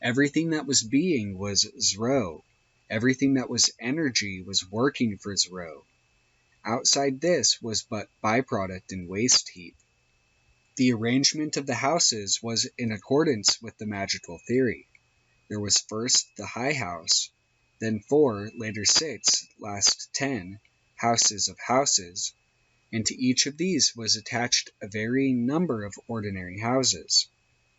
Everything that was being was Zro. Everything that was energy was working for Zro. Outside this was but byproduct and waste heap. The arrangement of the houses was in accordance with the magical theory. There was first the high house, then 4, later 6, last 10, houses of houses, and to each of these was attached a varying number of ordinary houses.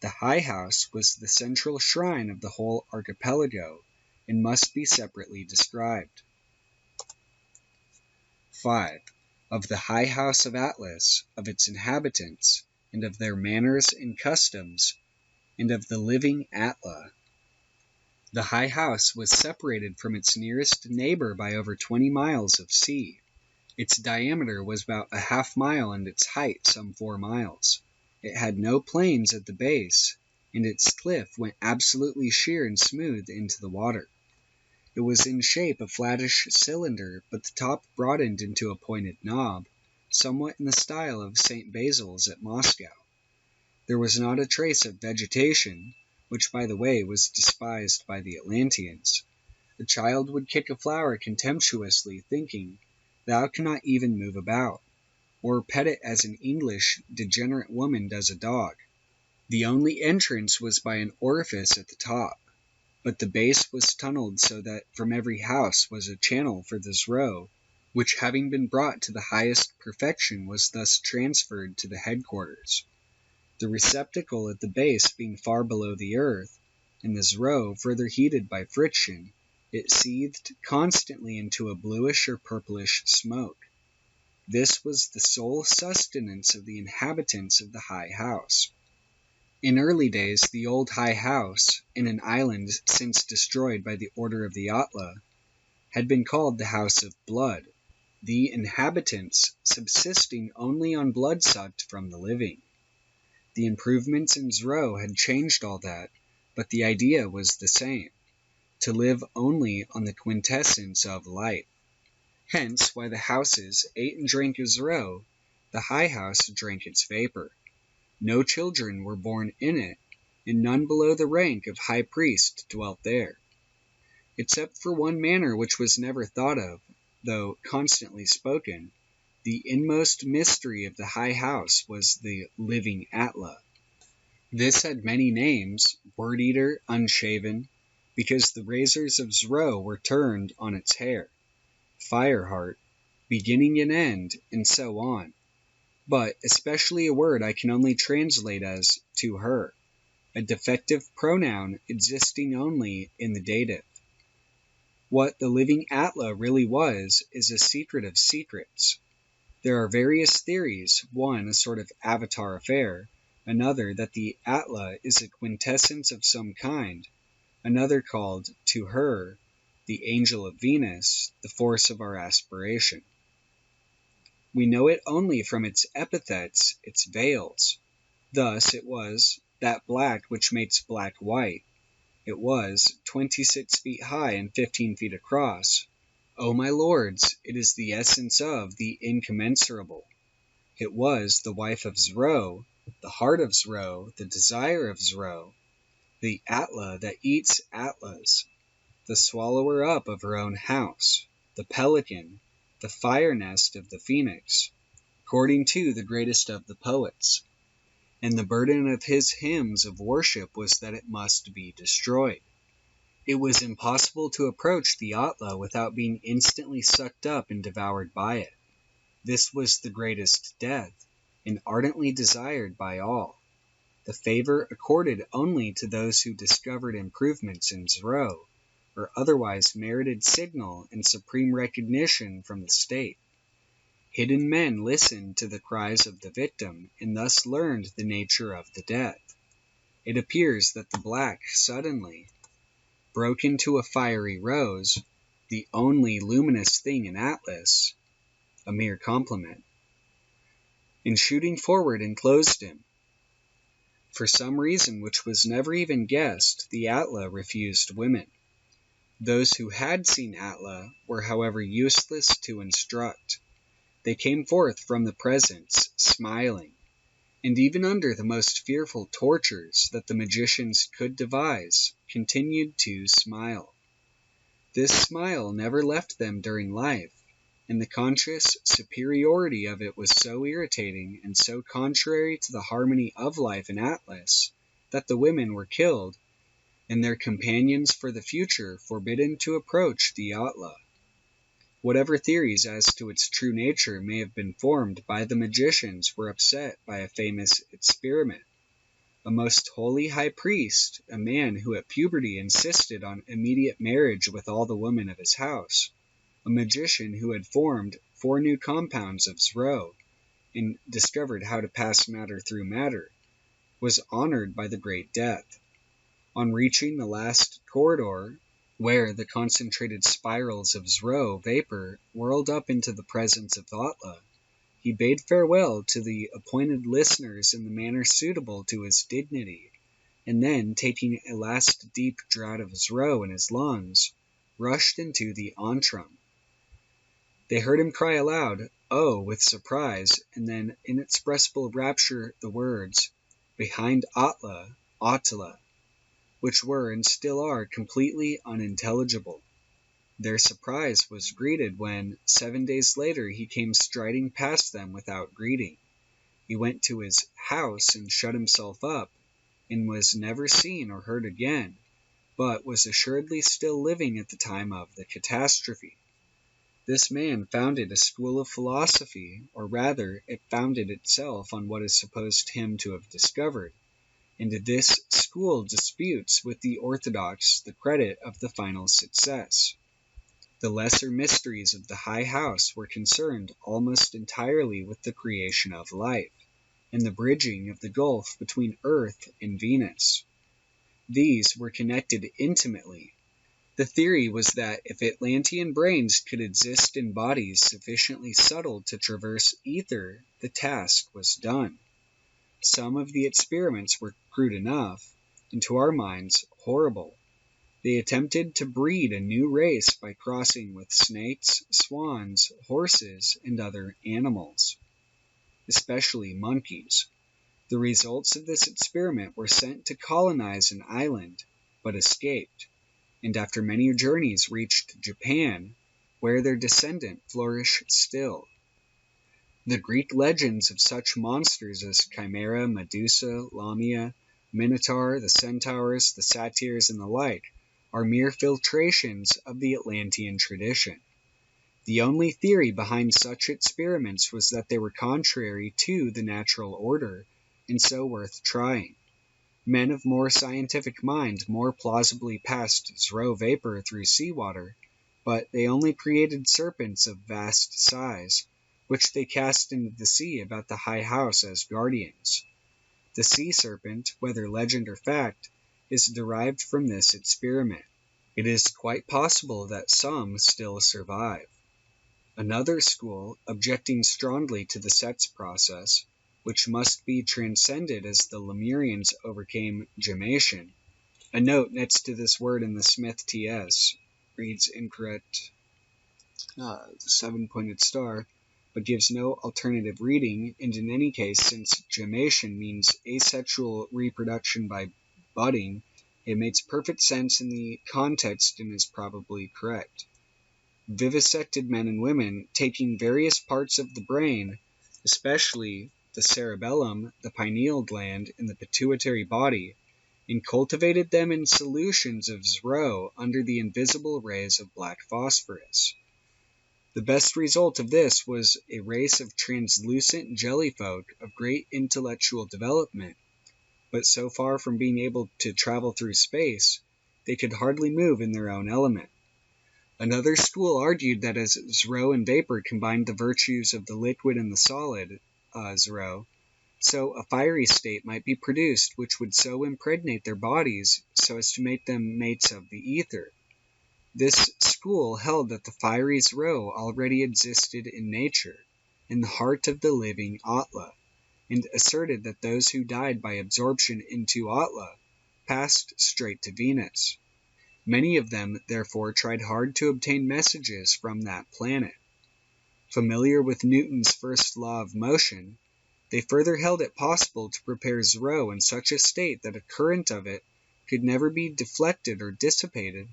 The high house was the central shrine of the whole archipelago, and must be separately described. 5. Of the high house of Atlas, of its inhabitants, and of their manners and customs, and of the living Atla. The high house was separated from its nearest neighbor by over 20 miles of sea. Its diameter was about a half mile and its height some 4 miles. It had no plains at the base, and its cliff went absolutely sheer and smooth into the water. It was in shape a flattish cylinder, but the top broadened into a pointed knob, somewhat in the style of St. Basil's at Moscow. There was not a trace of vegetation, which, by the way, was despised by the Atlanteans. A child would kick a flower contemptuously, thinking, "Thou cannot even move about," or pet it as an English degenerate woman does a dog. The only entrance was by an orifice at the top. but the base was tunneled so that from every house was a channel for the zrow, which having been brought to the highest perfection was thus transferred to the headquarters. The receptacle at the base being far below the earth, and the zrow further heated by friction, it seethed constantly into a bluish or purplish smoke. This was the sole sustenance of the inhabitants of the high house. In early days, the old high house, in an island since destroyed by the order of the Atla, had been called the House of Blood, the inhabitants subsisting only on blood sucked from the living. The improvements in zrow had changed all that, but the idea was the same, to live only on the quintessence of life. Hence why the houses ate and drank zrow, the high house drank its vapor. No children were born in it, and none below the rank of high priest dwelt there. Except for one manner which was never thought of, though constantly spoken, the inmost mystery of the high house was the living Atla. This had many names, word-eater, unshaven, because the razors of zrow were turned on its hair, fireheart, beginning and end, and so on. But especially a word I can only translate as to her, a defective pronoun existing only in the dative. What the living Atla really was is a secret of secrets. There are various theories, one a sort of avatar affair, another that the Atla is a quintessence of some kind, another called, to her, the angel of Venus, the force of our aspiration. We know it only from its epithets, its veils. Thus it was that black which makes black white. It was 26 feet high and 15 feet across. O my lords, it is the essence of the incommensurable. It was the wife of zrow, the heart of zrow, the desire of zrow, the Atla that eats Atlas, the swallower up of her own house, the pelican, the fire nest of the phoenix, according to the greatest of the poets. And the burden of his hymns of worship was that it must be destroyed. It was impossible to approach the Atla without being instantly sucked up and devoured by it. This was the greatest death, and ardently desired by all. The favor accorded only to those who discovered improvements in zrow, or otherwise merited signal and supreme recognition from the state. Hidden men listened to the cries of the victim, and thus learned the nature of the death. It appears that the black suddenly broke into a fiery rose, the only luminous thing in Atlas, a mere compliment, and shooting forward enclosed him. For some reason which was never even guessed, the Atla refused women. Those who had seen Atla were, however, useless to instruct. They came forth from the presence, smiling, and even under the most fearful tortures that the magicians could devise, continued to smile. This smile never left them during life, and the conscious superiority of it was so irritating and so contrary to the harmony of life in Atlas, that the women were killed, and their companions for the future forbidden to approach the Atla. Whatever theories as to its true nature may have been formed by the magicians were upset by a famous experiment. A most holy high priest, a man who at puberty insisted on immediate marriage with all the women of his house, a magician who had formed 4 new compounds of zrow, and discovered how to pass matter through matter, was honored by the great death. On reaching the last corridor, where the concentrated spirals of zrow vapor whirled up into the presence of Atla, he bade farewell to the appointed listeners in the manner suitable to his dignity, and then, taking a last deep draught of zrow in his lungs, rushed into the antrum. They heard him cry aloud, "Oh!" with surprise, and then inexpressible rapture the words, "Behind Atla, Attila," which were and still are completely unintelligible. Their surprise was greeted when, 7 days later, he came striding past them without greeting. He went to his house and shut himself up, and was never seen or heard again, but was assuredly still living at the time of the catastrophe. This man founded a school of philosophy, or rather, it founded itself on what is supposed him to have discovered, and this school disputes with the orthodox the credit of the final success. The lesser mysteries of the high house were concerned almost entirely with the creation of life, and the bridging of the gulf between Earth and Venus. These were connected intimately. The theory was that if Atlantean brains could exist in bodies sufficiently subtle to traverse ether, the task was done. Some of the experiments were crude enough, and to our minds horrible. They attempted to breed a new race by crossing with snakes, swans, horses, and other animals, especially monkeys. The results of this experiment were sent to colonize an island, but escaped, and after many journeys reached Japan, where their descendant flourish still. The Greek legends of such monsters as Chimera, Medusa, Lamia, Minotaur, the centaurs, the satyrs, and the like are mere filtrations of the Atlantean tradition. The only theory behind such experiments was that they were contrary to the natural order, and so worth trying. Men of more scientific mind more plausibly passed zro vapor through seawater, but they only created serpents of vast size, which they cast into the sea about the high house as guardians. The sea serpent, whether legend or fact, is derived from this experiment. It is quite possible that some still survive. Another school, objecting strongly to the sex process, which must be transcended as the Lemurians overcame gemation. A note next to this word in the Smith TS reads incorrect, 7-pointed star, but gives no alternative reading, and in any case, since gemation means asexual reproduction by budding, it makes perfect sense in the context and is probably correct. Vivisected men and women, taking various parts of the brain, especially the cerebellum, the pineal gland, and the pituitary body, and cultivated them in solutions of zro under the invisible rays of black phosphorus. The best result of this was a race of translucent jellyfolk of great intellectual development, but so far from being able to travel through space, they could hardly move in their own element. Another school argued that as zro and vapor combined the virtues of the liquid and the solid, zro, so a fiery state might be produced which would so impregnate their bodies so as to make them mates of the ether. This school held that the fiery zro already existed in nature, in the heart of the living Atla, and asserted that those who died by absorption into Atla passed straight to Venus. Many of them, therefore, tried hard to obtain messages from that planet. Familiar with Newton's first law of motion, they further held it possible to prepare zro in such a state that a current of it could never be deflected or dissipated,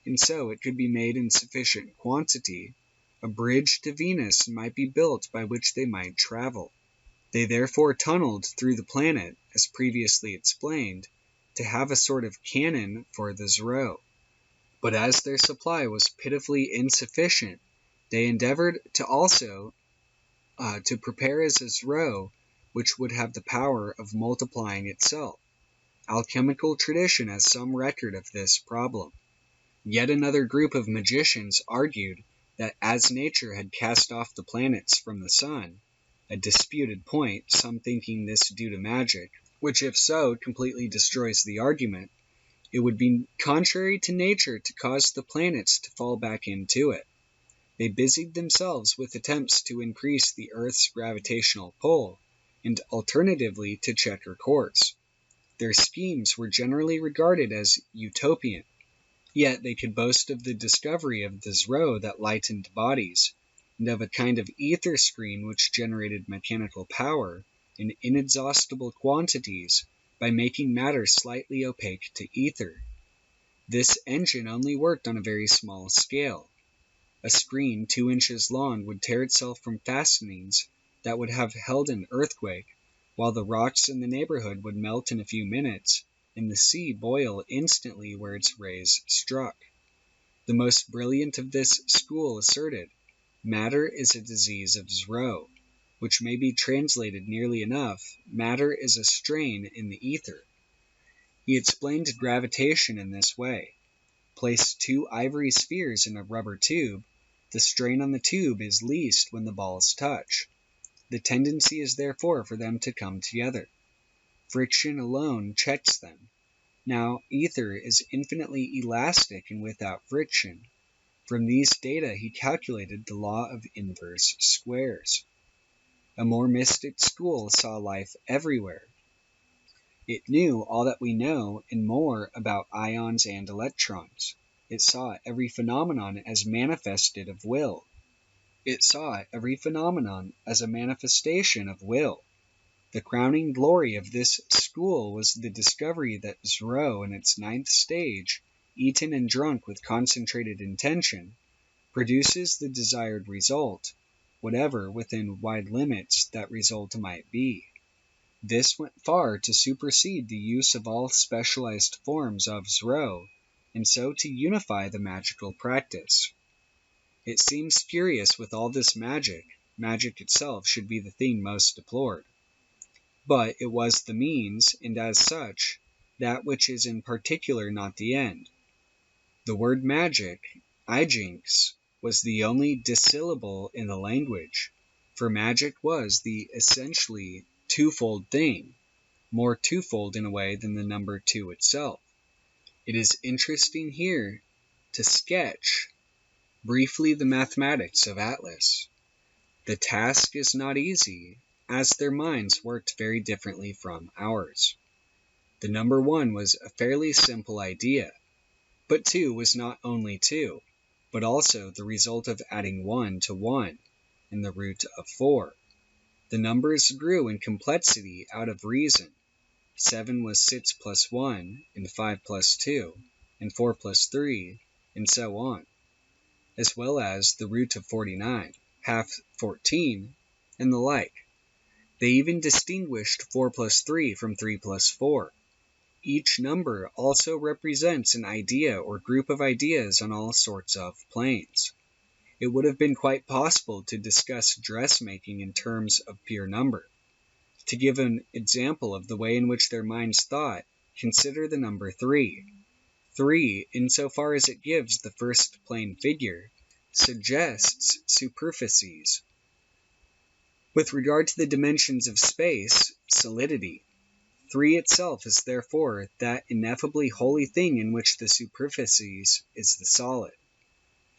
and so it could be made in sufficient quantity. A bridge to Venus might be built by which they might travel. They therefore tunneled through the planet, as previously explained, to have a sort of cannon for the zro. But as their supply was pitifully insufficient, they endeavored to also to prepare as a zro which would have the power of multiplying itself. Alchemical tradition has some record of this problem. Yet another group of magicians argued that as nature had cast off the planets from the sun, a disputed point, some thinking this due to magic, which if so completely destroys the argument, it would be contrary to nature to cause the planets to fall back into it. They busied themselves with attempts to increase the Earth's gravitational pull, and alternatively to check her course. Their schemes were generally regarded as utopian, yet they could boast of the discovery of the zro that lightened bodies, and of a kind of ether screen which generated mechanical power in inexhaustible quantities by making matter slightly opaque to ether. This engine only worked on a very small scale. A screen 2 inches long would tear itself from fastenings that would have held an earthquake, while the rocks in the neighborhood would melt in a few minutes, and the sea boil instantly where its rays struck. The most brilliant of this school asserted, matter is a disease of Zro, which may be translated nearly enough, matter is a strain in the ether. He explained gravitation in this way. Place 2 ivory spheres in a rubber tube, the strain on the tube is least when the balls touch. The tendency is therefore for them to come together. Friction alone checks them. Now, ether is infinitely elastic and without friction. From these data he calculated the law of inverse squares. A more mystic school saw life everywhere. It knew all that we know and more about ions and electrons. It saw every phenomenon as manifested of will. It saw every phenomenon as a manifestation of will. The crowning glory of this school was the discovery that Zro in its 9th stage, eaten and drunk with concentrated intention, produces the desired result, whatever within wide limits that result might be. This went far to supersede the use of all specialized forms of Zro, and so to unify the magical practice. It seems curious with all this magic itself should be the thing most deplored. But it was the means, and as such, that which is in particular not the end. The word magic, ijinx, was the only dissyllable in the language, for magic was the essentially twofold thing, more twofold in a way than the number 2 itself. It is interesting here to sketch briefly the mathematics of Atlas. The task is not easy, as their minds worked very differently from ours. The number 1 was a fairly simple idea, but 2 was not only 2, but also the result of adding 1 to 1, and the root of 4. The numbers grew in complexity out of reason. 7 was 6 plus 1, and 5 plus 2, and 4 plus 3, and so on, as well as the root of 49, half 14, and the like. They even distinguished 4 plus 3 from 3 plus 4. Each number also represents an idea or group of ideas on all sorts of planes. It would have been quite possible to discuss dressmaking in terms of pure number. To give an example of the way in which their minds thought, consider the number 3. 3, insofar as it gives the first plane figure, suggests superficies. With regard to the dimensions of space, solidity. 3 itself is therefore that ineffably holy thing in which the superficies is the solid.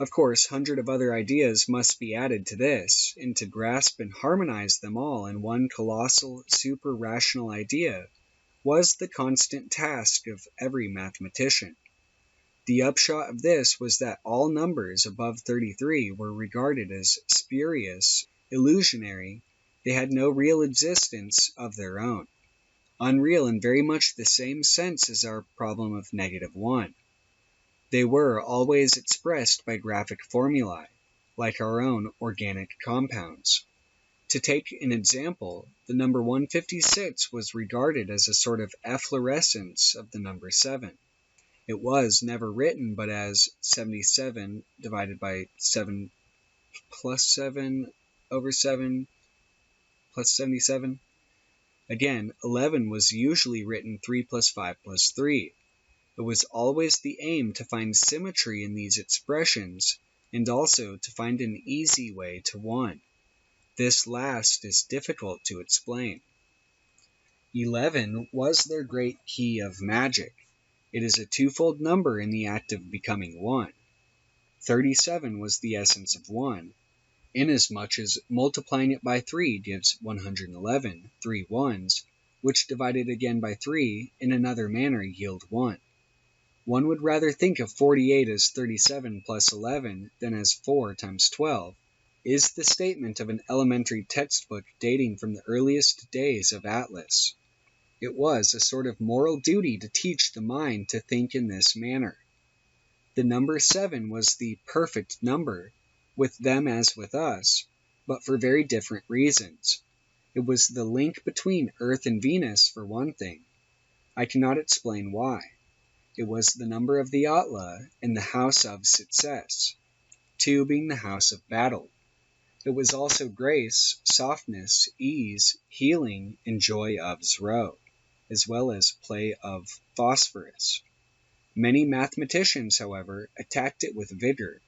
Of course, hundreds of other ideas must be added to this, and to grasp and harmonize them all in one colossal super-rational idea was the constant task of every mathematician. The upshot of this was that all numbers above 33 were regarded as spurious, illusionary. They had no real existence of their own. Unreal in very much the same sense as our problem of -1. They were always expressed by graphic formulae, like our own organic compounds. To take an example, the number 156 was regarded as a sort of efflorescence of the number 7. It was never written but as 77 divided by 7 plus 7 over 7 plus 77. Again, 11 was usually written 3 plus 5 plus 3. It was always the aim to find symmetry in these expressions, and also to find an easy way to 1. This last is difficult to explain. 11 was their great key of magic. It is a twofold number in the act of becoming 1. 37 was the essence of 1, inasmuch as multiplying it by 3 gives 111, 3 ones, which divided again by 3 in another manner yield 1. One would rather think of 48 as 37 plus 11 than as 4 times 12, is the statement of an elementary textbook dating from the earliest days of Atlas. It was a sort of moral duty to teach the mind to think in this manner. The number 7 was the perfect number, with them as with us, but for very different reasons. It was the link between Earth and Venus, for one thing. I cannot explain why. It was the number of the Atla and the house of success, 2 being the house of battle. It was also grace, softness, ease, healing, and joy of Zro, as well as play of phosphorus. Many mathematicians, however, attacked it with vigor.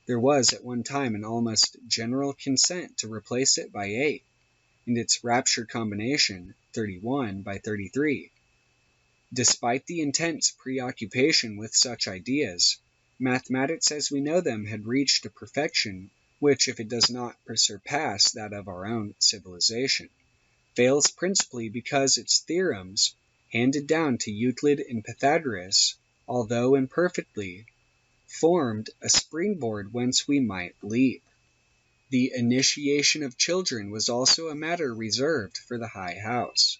There was at one time an almost general consent to replace it by 8, and its rapture combination, 31 by 33. Despite the intense preoccupation with such ideas, mathematics as we know them had reached a perfection which, if it does not surpass that of our own civilization, fails principally because its theorems, handed down to Euclid and Pythagoras, although imperfectly, formed a springboard whence we might leap. The initiation of children was also a matter reserved for the high house.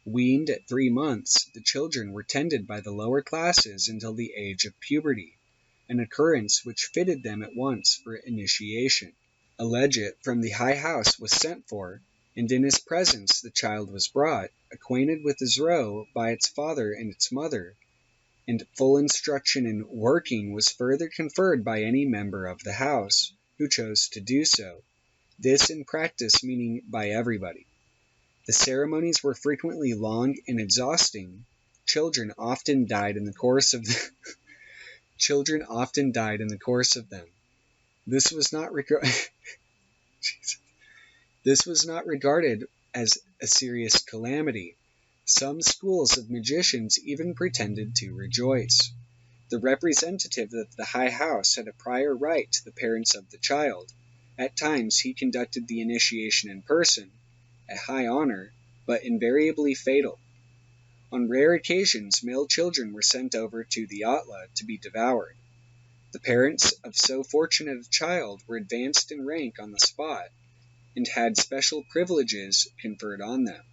Weaned at 3 months, the children were tended by the lower classes until the age of puberty, an occurrence which fitted them at once for initiation. A legate from the high house was sent for, and in his presence the child was brought, acquainted with Zro by its father and its mother, and full instruction in working was further conferred by any member of the house who chose to do so, this in practice meaning by everybody. The ceremonies were frequently long and exhausting. Children often died in the course of them. This was not regarded as a serious calamity. Some schools of magicians even pretended to rejoice. The representative of the high house had a prior right to the parents of the child. At times he conducted the initiation in person, a high honor, but invariably fatal. On rare occasions male children were sent over to the Atla to be devoured. The parents of so fortunate a child were advanced in rank on the spot, and had special privileges conferred on them,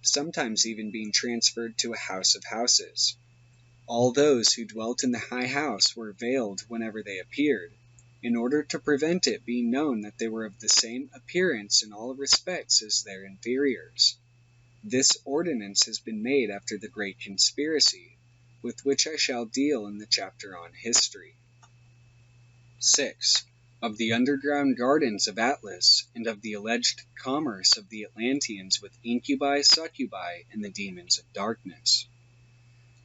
sometimes even being transferred to a house of houses. All those who dwelt in the high house were veiled whenever they appeared, in order to prevent it being known that they were of the same appearance in all respects as their inferiors. This ordinance has been made after the great conspiracy, with which I shall deal in the chapter on history. 6. Of the underground gardens of Atlas, and of the alleged commerce of the Atlanteans with incubi, succubi, and the demons of darkness.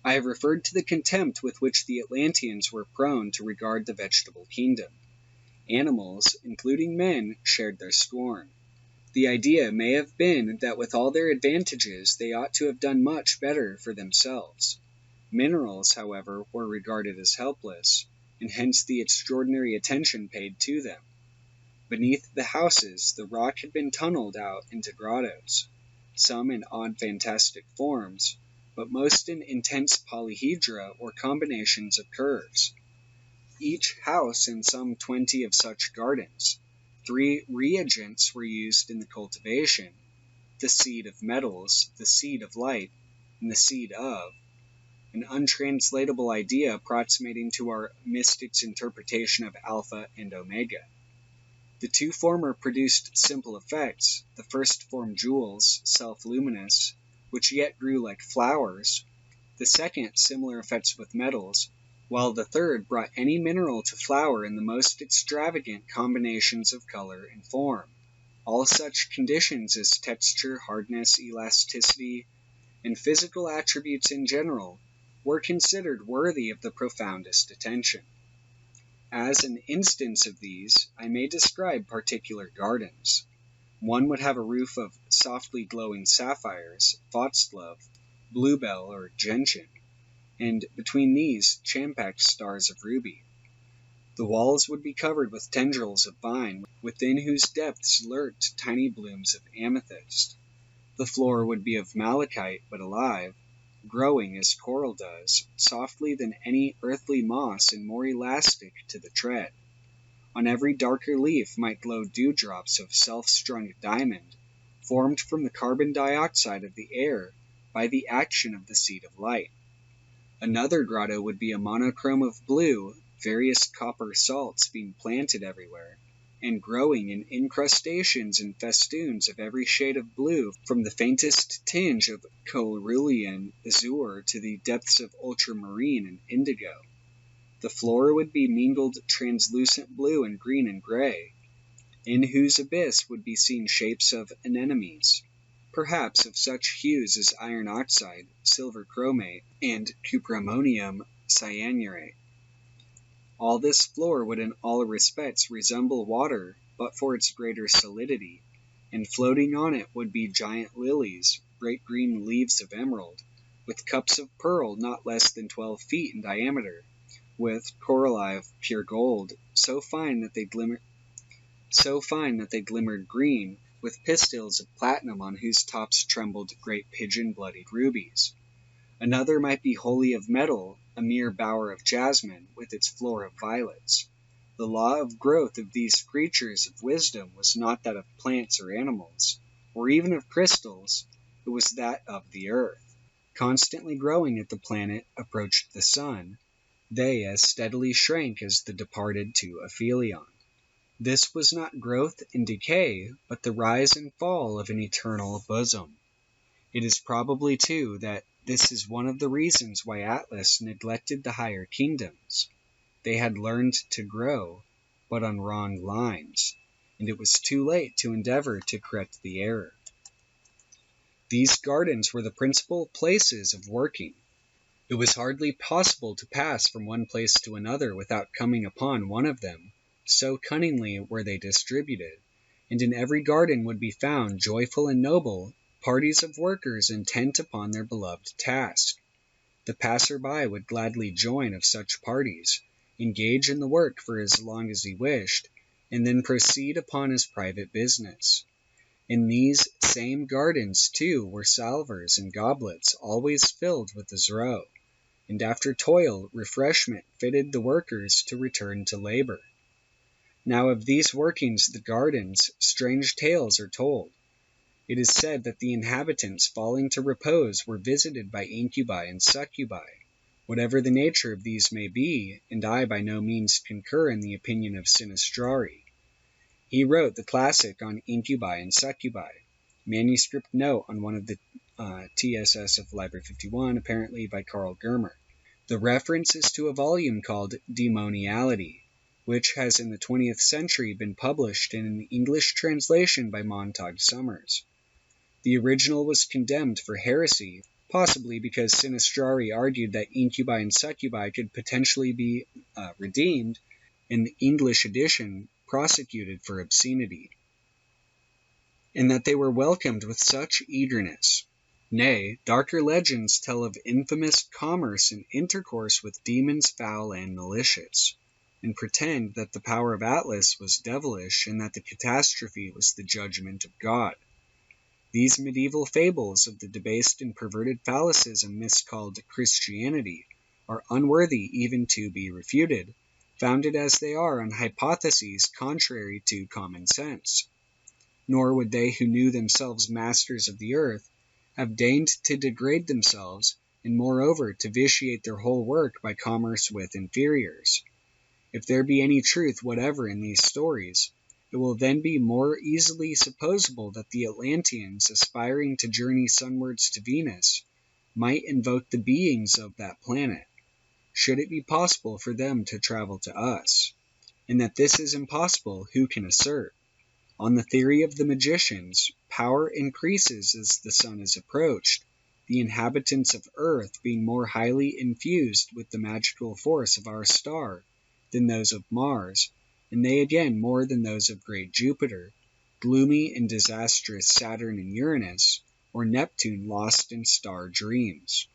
I have referred to the contempt with which the Atlanteans were prone to regard the vegetable kingdom. Animals, including men, shared their scorn. The idea may have been that with all their advantages they ought to have done much better for themselves. Minerals, however, were regarded as helpless, and hence the extraordinary attention paid to them. Beneath the houses the rock had been tunneled out into grottos, some in odd fantastic forms, but most in intense polyhedra or combinations of curves. Each house in some 20 of such gardens. 3 reagents were used in the cultivation: the seed of metals, the seed of light, and the seed of, an untranslatable idea approximating to our mystics' interpretation of Alpha and Omega. The 2 former produced simple effects. The first formed jewels, self-luminous, which yet grew like flowers. The second, similar effects with metals, while the third brought any mineral to flower in the most extravagant combinations of color and form. All such conditions as texture, hardness, elasticity, and physical attributes in general were considered worthy of the profoundest attention. As an instance of these, I may describe particular gardens. One would have a roof of softly glowing sapphires, foxglove, bluebell, or gentian, and between these champak stars of ruby. The walls would be covered with tendrils of vine, within whose depths lurked tiny blooms of amethyst. The floor would be of malachite, but alive, growing as coral does, softly than any earthly moss and more elastic to the tread. On every darker leaf might glow dewdrops of self-strung diamond, formed from the carbon dioxide of the air by the action of the seed of light. Another grotto would be a monochrome of blue, various copper salts being planted everywhere, and growing in incrustations and festoons of every shade of blue, from the faintest tinge of cerulean azure to the depths of ultramarine and indigo. The floor would be mingled translucent blue and green and gray, in whose abyss would be seen shapes of anemones, perhaps of such hues as iron oxide, silver chromate, and cuprammonium cyanurate. All this floor would in all respects resemble water but for its greater solidity, and floating on it would be giant lilies, bright green leaves of emerald, with cups of pearl not less than 12 feet in diameter, with coralli of pure gold, so fine that they glimmered green, with pistils of platinum on whose tops trembled great pigeon-blooded rubies. Another might be wholly of metal, a mere bower of jasmine, with its floor of violets. The law of growth of these creatures of wisdom was not that of plants or animals, or even of crystals, it was that of the earth. Constantly growing as the planet approached the sun, they as steadily shrank as the departed to aphelion. This was not growth and decay, but the rise and fall of an eternal bosom. It is probably, too, that this is one of the reasons why Atlas neglected the higher kingdoms. They had learned to grow, but on wrong lines, and it was too late to endeavor to correct the error. These gardens were the principal places of working. It was hardly possible to pass from one place to another without coming upon one of them, so cunningly were they distributed, and in every garden would be found, joyful and noble, parties of workers intent upon their beloved task. The passer-by would gladly join of such parties, engage in the work for as long as he wished, and then proceed upon his private business. In these same gardens, too, were salvers and goblets always filled with azure, and after toil, refreshment fitted the workers to return to labor. Now of these workings the gardens, strange tales are told. It is said that the inhabitants falling to repose were visited by incubi and succubi. Whatever the nature of these may be, and I by no means concur in the opinion of Sinistrari. He wrote the classic on incubi and succubi, manuscript note on one of the TSS of Liber 51, apparently by Carl Germer. The reference is to a volume called Demoniality, which has in the 20th century been published in an English translation by Montague Summers. The original was condemned for heresy, possibly because Sinistrari argued that incubi and succubi could potentially be redeemed, and the English edition prosecuted for obscenity, and that they were welcomed with such eagerness. Nay, darker legends tell of infamous commerce and intercourse with demons foul and malicious, and pretend that the power of Atlas was devilish and that the catastrophe was the judgment of God. These medieval fables of the debased and perverted phallicism miscalled Christianity are unworthy even to be refuted, founded as they are on hypotheses contrary to common sense. Nor would they who knew themselves masters of the earth have deigned to degrade themselves, and moreover to vitiate their whole work by commerce with inferiors. If there be any truth whatever in these stories, it will then be more easily supposable that the Atlanteans, aspiring to journey sunwards to Venus, might invoke the beings of that planet, should it be possible for them to travel to us. And that this is impossible, who can assert? On the theory of the magicians, power increases as the sun is approached, the inhabitants of Earth being more highly infused with the magical force of our star than those of Mars, and they again more than those of great Jupiter, gloomy and disastrous Saturn and Uranus, or Neptune lost in star dreams.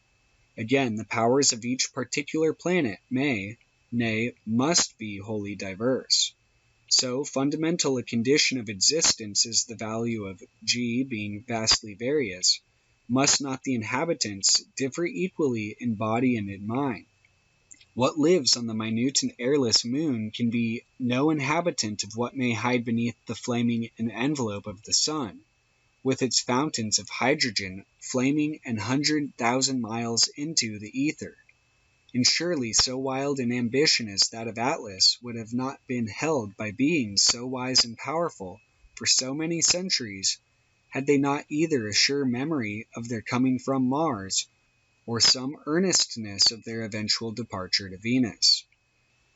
Again, the powers of each particular planet may, nay, must be wholly diverse. So fundamental a condition of existence is the value of G being vastly various, must not the inhabitants differ equally in body and in mind? What lives on the minute and airless moon can be no inhabitant of what may hide beneath the flaming envelope of the sun, with its fountains of hydrogen flaming 100,000 miles into the ether. and surely so wild an ambition as that of Atlas would have not been held by beings so wise and powerful for so many centuries, had they not either a sure memory of their coming from Mars, or some earnestness of their eventual departure to Venus.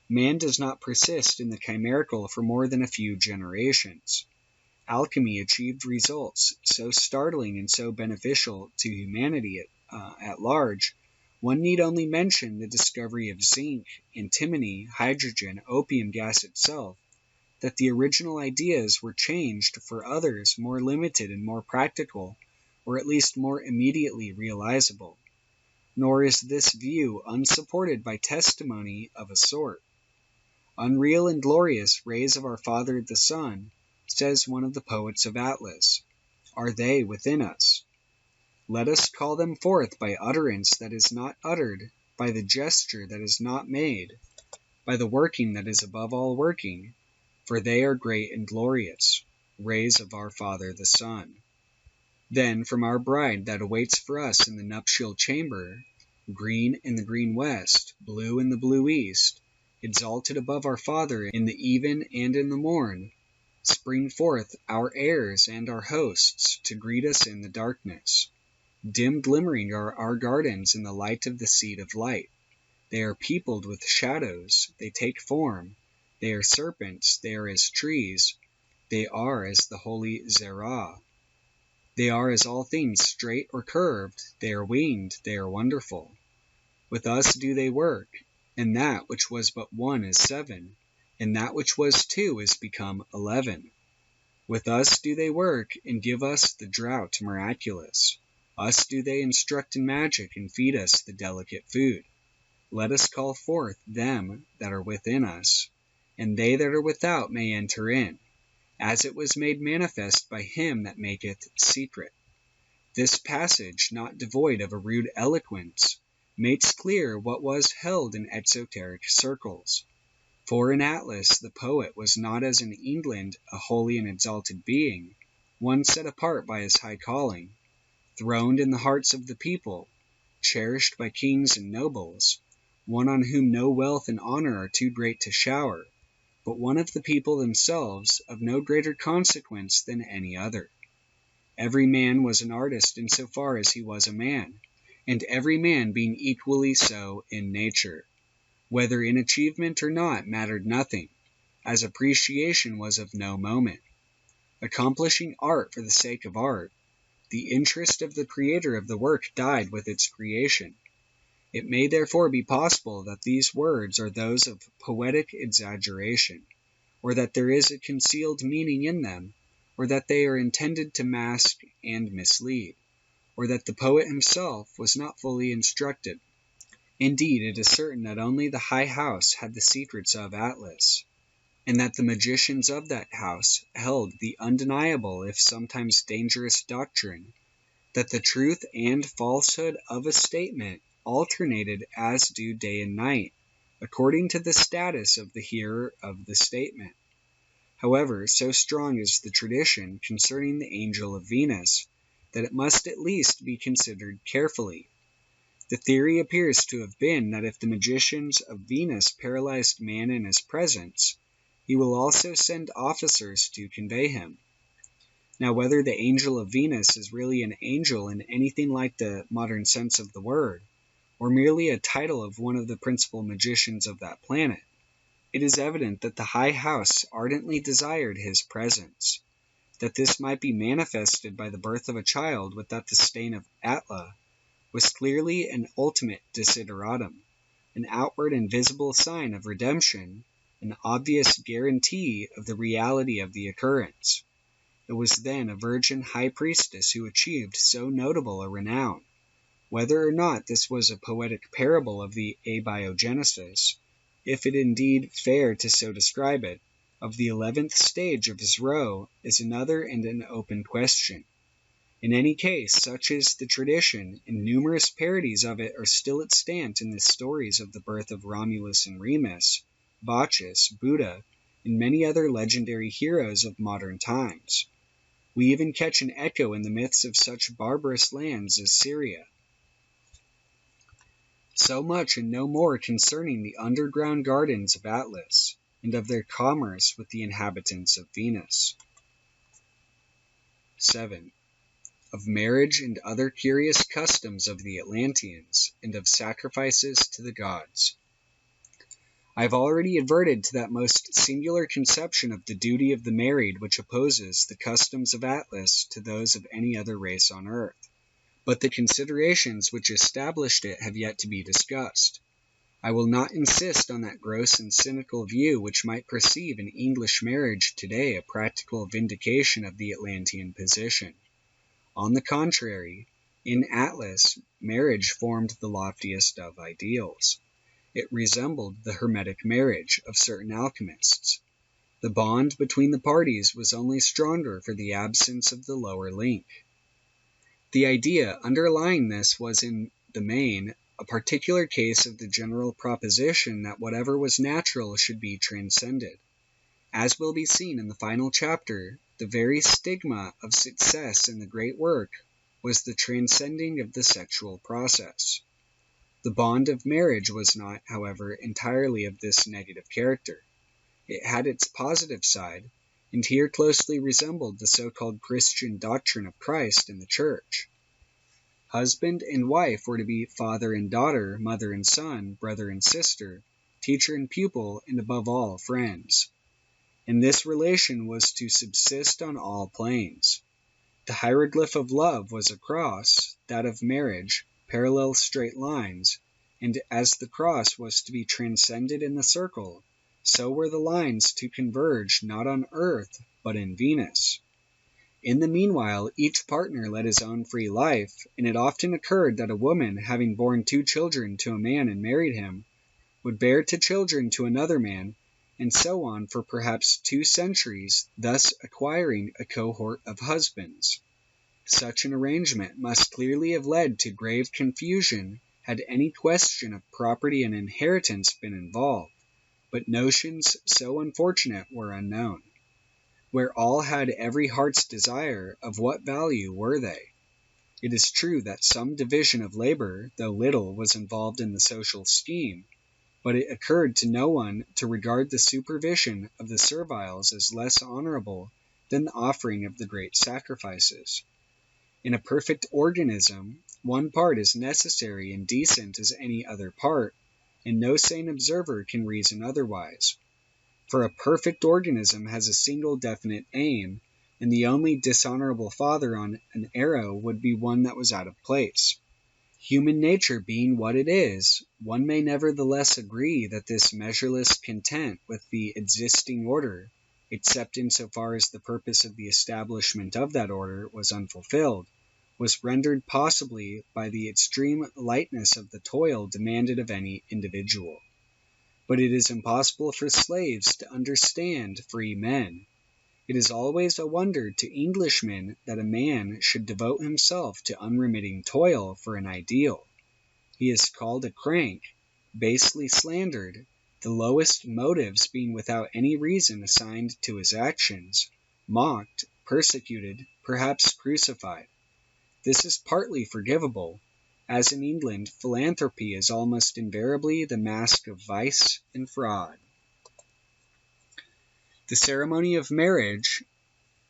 Man does not persist in the chimerical for more than a few generations. Alchemy achieved results so startling and so beneficial to humanity at large. One need only mention the discovery of zinc, antimony, hydrogen, opium gas itself, that the original ideas were changed for others more limited and more practical, or at least more immediately realizable. Nor is this view unsupported by testimony of a sort. Unreal and glorious rays of our Father the Sun, says one of the poets of Atlas, are they within us. Let us call them forth by utterance that is not uttered, by the gesture that is not made, by the working that is above all working, for they are great and glorious, rays of our Father the Sun. Then from our bride that awaits for us in the nuptial chamber, green in the green west, blue in the blue east, exalted above our Father in the even and in the morn, spring forth our heirs and our hosts to greet us in the darkness. Dim glimmering are our gardens in the light of the seed of light. They are peopled with shadows, they take form, they are serpents, they are as trees, they are as the holy Zerah. They are as all things straight or curved, they are winged, they are wonderful. With us do they work, and that which was but one is 7, and that which was 2 is become 11. With us do they work, and give us the draught miraculous. Us do they instruct in magic, and feed us the delicate food. Let us call forth them that are within us, and they that are without may enter in, as it was made manifest by him that maketh secret. This passage, not devoid of a rude eloquence, makes clear what was held in exoteric circles. For in Atlas the poet was not as in England a holy and exalted being, one set apart by his high calling, throned in the hearts of the people, cherished by kings and nobles, one on whom no wealth and honor are too great to shower, but one of the people themselves, of no greater consequence than any other. Every man was an artist in so far as he was a man, and every man being equally so in nature. Whether in achievement or not mattered nothing, as appreciation was of no moment. Accomplishing art for the sake of art, the interest of the creator of the work died with its creation. It may therefore be possible that these words are those of poetic exaggeration, or that there is a concealed meaning in them, or that they are intended to mask and mislead, or that the poet himself was not fully instructed. Indeed, it is certain that only the high house had the secrets of Atlas, and that the magicians of that house held the undeniable, if sometimes dangerous doctrine, that the truth and falsehood of a statement alternated as do day and night, according to the status of the hearer of the statement. However, so strong is the tradition concerning the angel of Venus, that it must at least be considered carefully. The theory appears to have been that if the magicians of Venus paralyzed man in his presence, he will also send officers to convey him. Now, whether the angel of Venus is really an angel in anything like the modern sense of the word, or merely a title of one of the principal magicians of that planet, it is evident that the high house ardently desired his presence. That this might be manifested by the birth of a child without the stain of Atla was clearly an ultimate desideratum, an outward and visible sign of redemption, an obvious guarantee of the reality of the occurrence. It was then a virgin high priestess who achieved so notable a renown. Whether or not this was a poetic parable of the abiogenesis, if it indeed fare to so describe it, of the 11th stage of his row, is another and an open question. In any case, such is the tradition, and numerous parodies of it are still extant in the stories of the birth of Romulus and Remus, Bacchus, Buddha, and many other legendary heroes of modern times. We even catch an echo in the myths of such barbarous lands as Syria. So much and no more concerning the underground gardens of Atlas, and of their commerce with the inhabitants of Venus. 7. Of marriage and other curious customs of the Atlanteans, and of sacrifices to the gods. I have already adverted to that most singular conception of the duty of the married which opposes the customs of Atlas to those of any other race on earth. But the considerations which established it have yet to be discussed. I will not insist on that gross and cynical view which might perceive in English marriage today a practical vindication of the Atlantean position. On the contrary, in Atlas, marriage formed the loftiest of ideals. It resembled the hermetic marriage of certain alchemists. The bond between the parties was only stronger for the absence of the lower link. The idea underlying this was in the main a particular case of the general proposition that whatever was natural should be transcended. As will be seen in the final chapter, the very stigma of success in the great work was the transcending of the sexual process. The bond of marriage was not, however, entirely of this negative character. It had its positive side, and here closely resembled the so-called Christian doctrine of Christ in the Church. Husband and wife were to be father and daughter, mother and son, brother and sister, teacher and pupil, and above all, friends. And this relation was to subsist on all planes. The hieroglyph of love was a cross, that of marriage, parallel straight lines, and as the cross was to be transcended in the circle, so were the lines to converge not on earth, but in Venus. In the meanwhile, each partner led his own free life, and it often occurred that a woman, having borne 2 children to a man and married him, would bear 2 children to another man, and so on for perhaps 2 centuries, thus acquiring a cohort of husbands. Such an arrangement must clearly have led to grave confusion had any question of property and inheritance been involved, but notions so unfortunate were unknown. Where all had every heart's desire, of what value were they? It is true that some division of labor, though little, was involved in the social scheme, but it occurred to no one to regard the supervision of the serviles as less honorable than the offering of the great sacrifices. In a perfect organism, one part is necessary and decent as any other part, and no sane observer can reason otherwise. For a perfect organism has a single definite aim, and the only dishonorable father on an arrow would be one that was out of place. Human nature being what it is, one may nevertheless agree that this measureless content with the existing order, except in so far as the purpose of the establishment of that order was unfulfilled, was rendered possibly by the extreme lightness of the toil demanded of any individual. But it is impossible for slaves to understand free men. It is always a wonder to Englishmen that a man should devote himself to unremitting toil for an ideal. He is called a crank, basely slandered, the lowest motives being without any reason assigned to his actions, mocked, persecuted, perhaps crucified. This is partly forgivable, as in England philanthropy is almost invariably the mask of vice and fraud. The ceremony of marriage,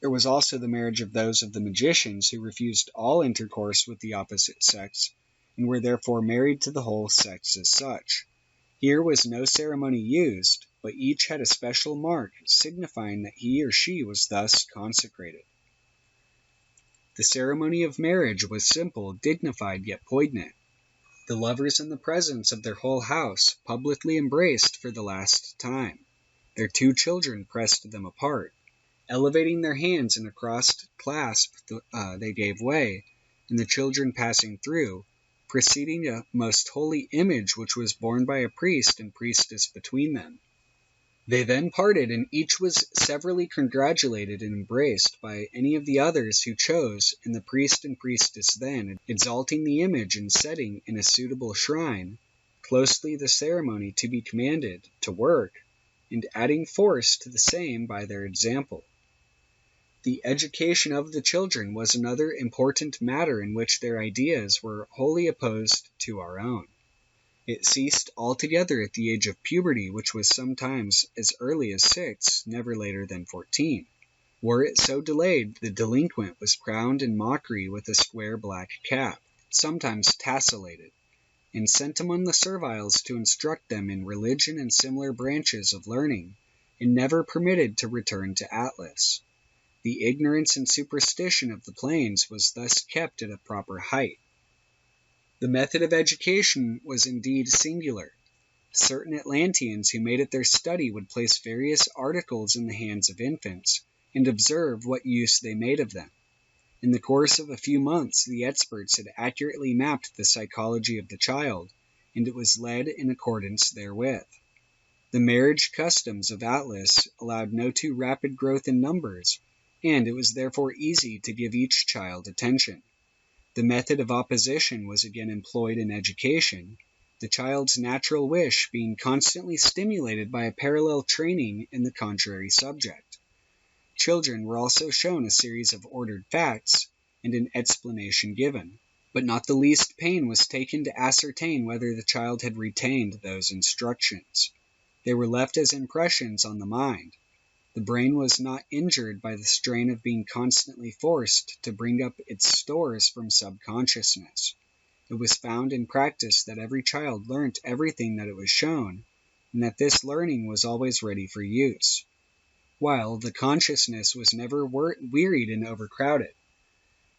there was also the marriage of those of the magicians who refused all intercourse with the opposite sex, and were therefore married to the whole sex as such. Here was no ceremony used, but each had a special mark signifying that he or she was thus consecrated. The ceremony of marriage was simple, dignified, yet poignant. The lovers in the presence of their whole house publicly embraced for the last time. Their 2 children pressed them apart. Elevating their hands in a crossed clasp, they gave way, and the children passing through, preceding a most holy image which was borne by a priest and priestess between them. They then parted, and each was severally congratulated and embraced by any of the others who chose, and the priest and priestess then, exalting the image and setting in a suitable shrine, closely the ceremony to be commanded, to work, and adding force to the same by their example. The education of the children was another important matter in which their ideas were wholly opposed to our own. It ceased altogether at the age of puberty, which was sometimes as early as 6, never later than 14. Were it so delayed, the delinquent was crowned in mockery with a square black cap, sometimes tassellated, and sent among the serviles to instruct them in religion and similar branches of learning, and never permitted to return to Atlas. The ignorance and superstition of the plains was thus kept at a proper height. The method of education was indeed singular. Certain Atlanteans who made it their study would place various articles in the hands of infants, and observe what use they made of them. In the course of a few months, the experts had accurately mapped the psychology of the child, and it was led in accordance therewith. The marriage customs of Atlas allowed no too rapid growth in numbers, and it was therefore easy to give each child attention. The method of opposition was again employed in education, the child's natural wish being constantly stimulated by a parallel training in the contrary subject. Children were also shown a series of ordered facts, and an explanation given, but not the least pain was taken to ascertain whether the child had retained those instructions. They were left as impressions on the mind. The brain was not injured by the strain of being constantly forced to bring up its stores from subconsciousness. It was found in practice that every child learnt everything that it was shown, and that this learning was always ready for use, while the consciousness was never wearied and overcrowded.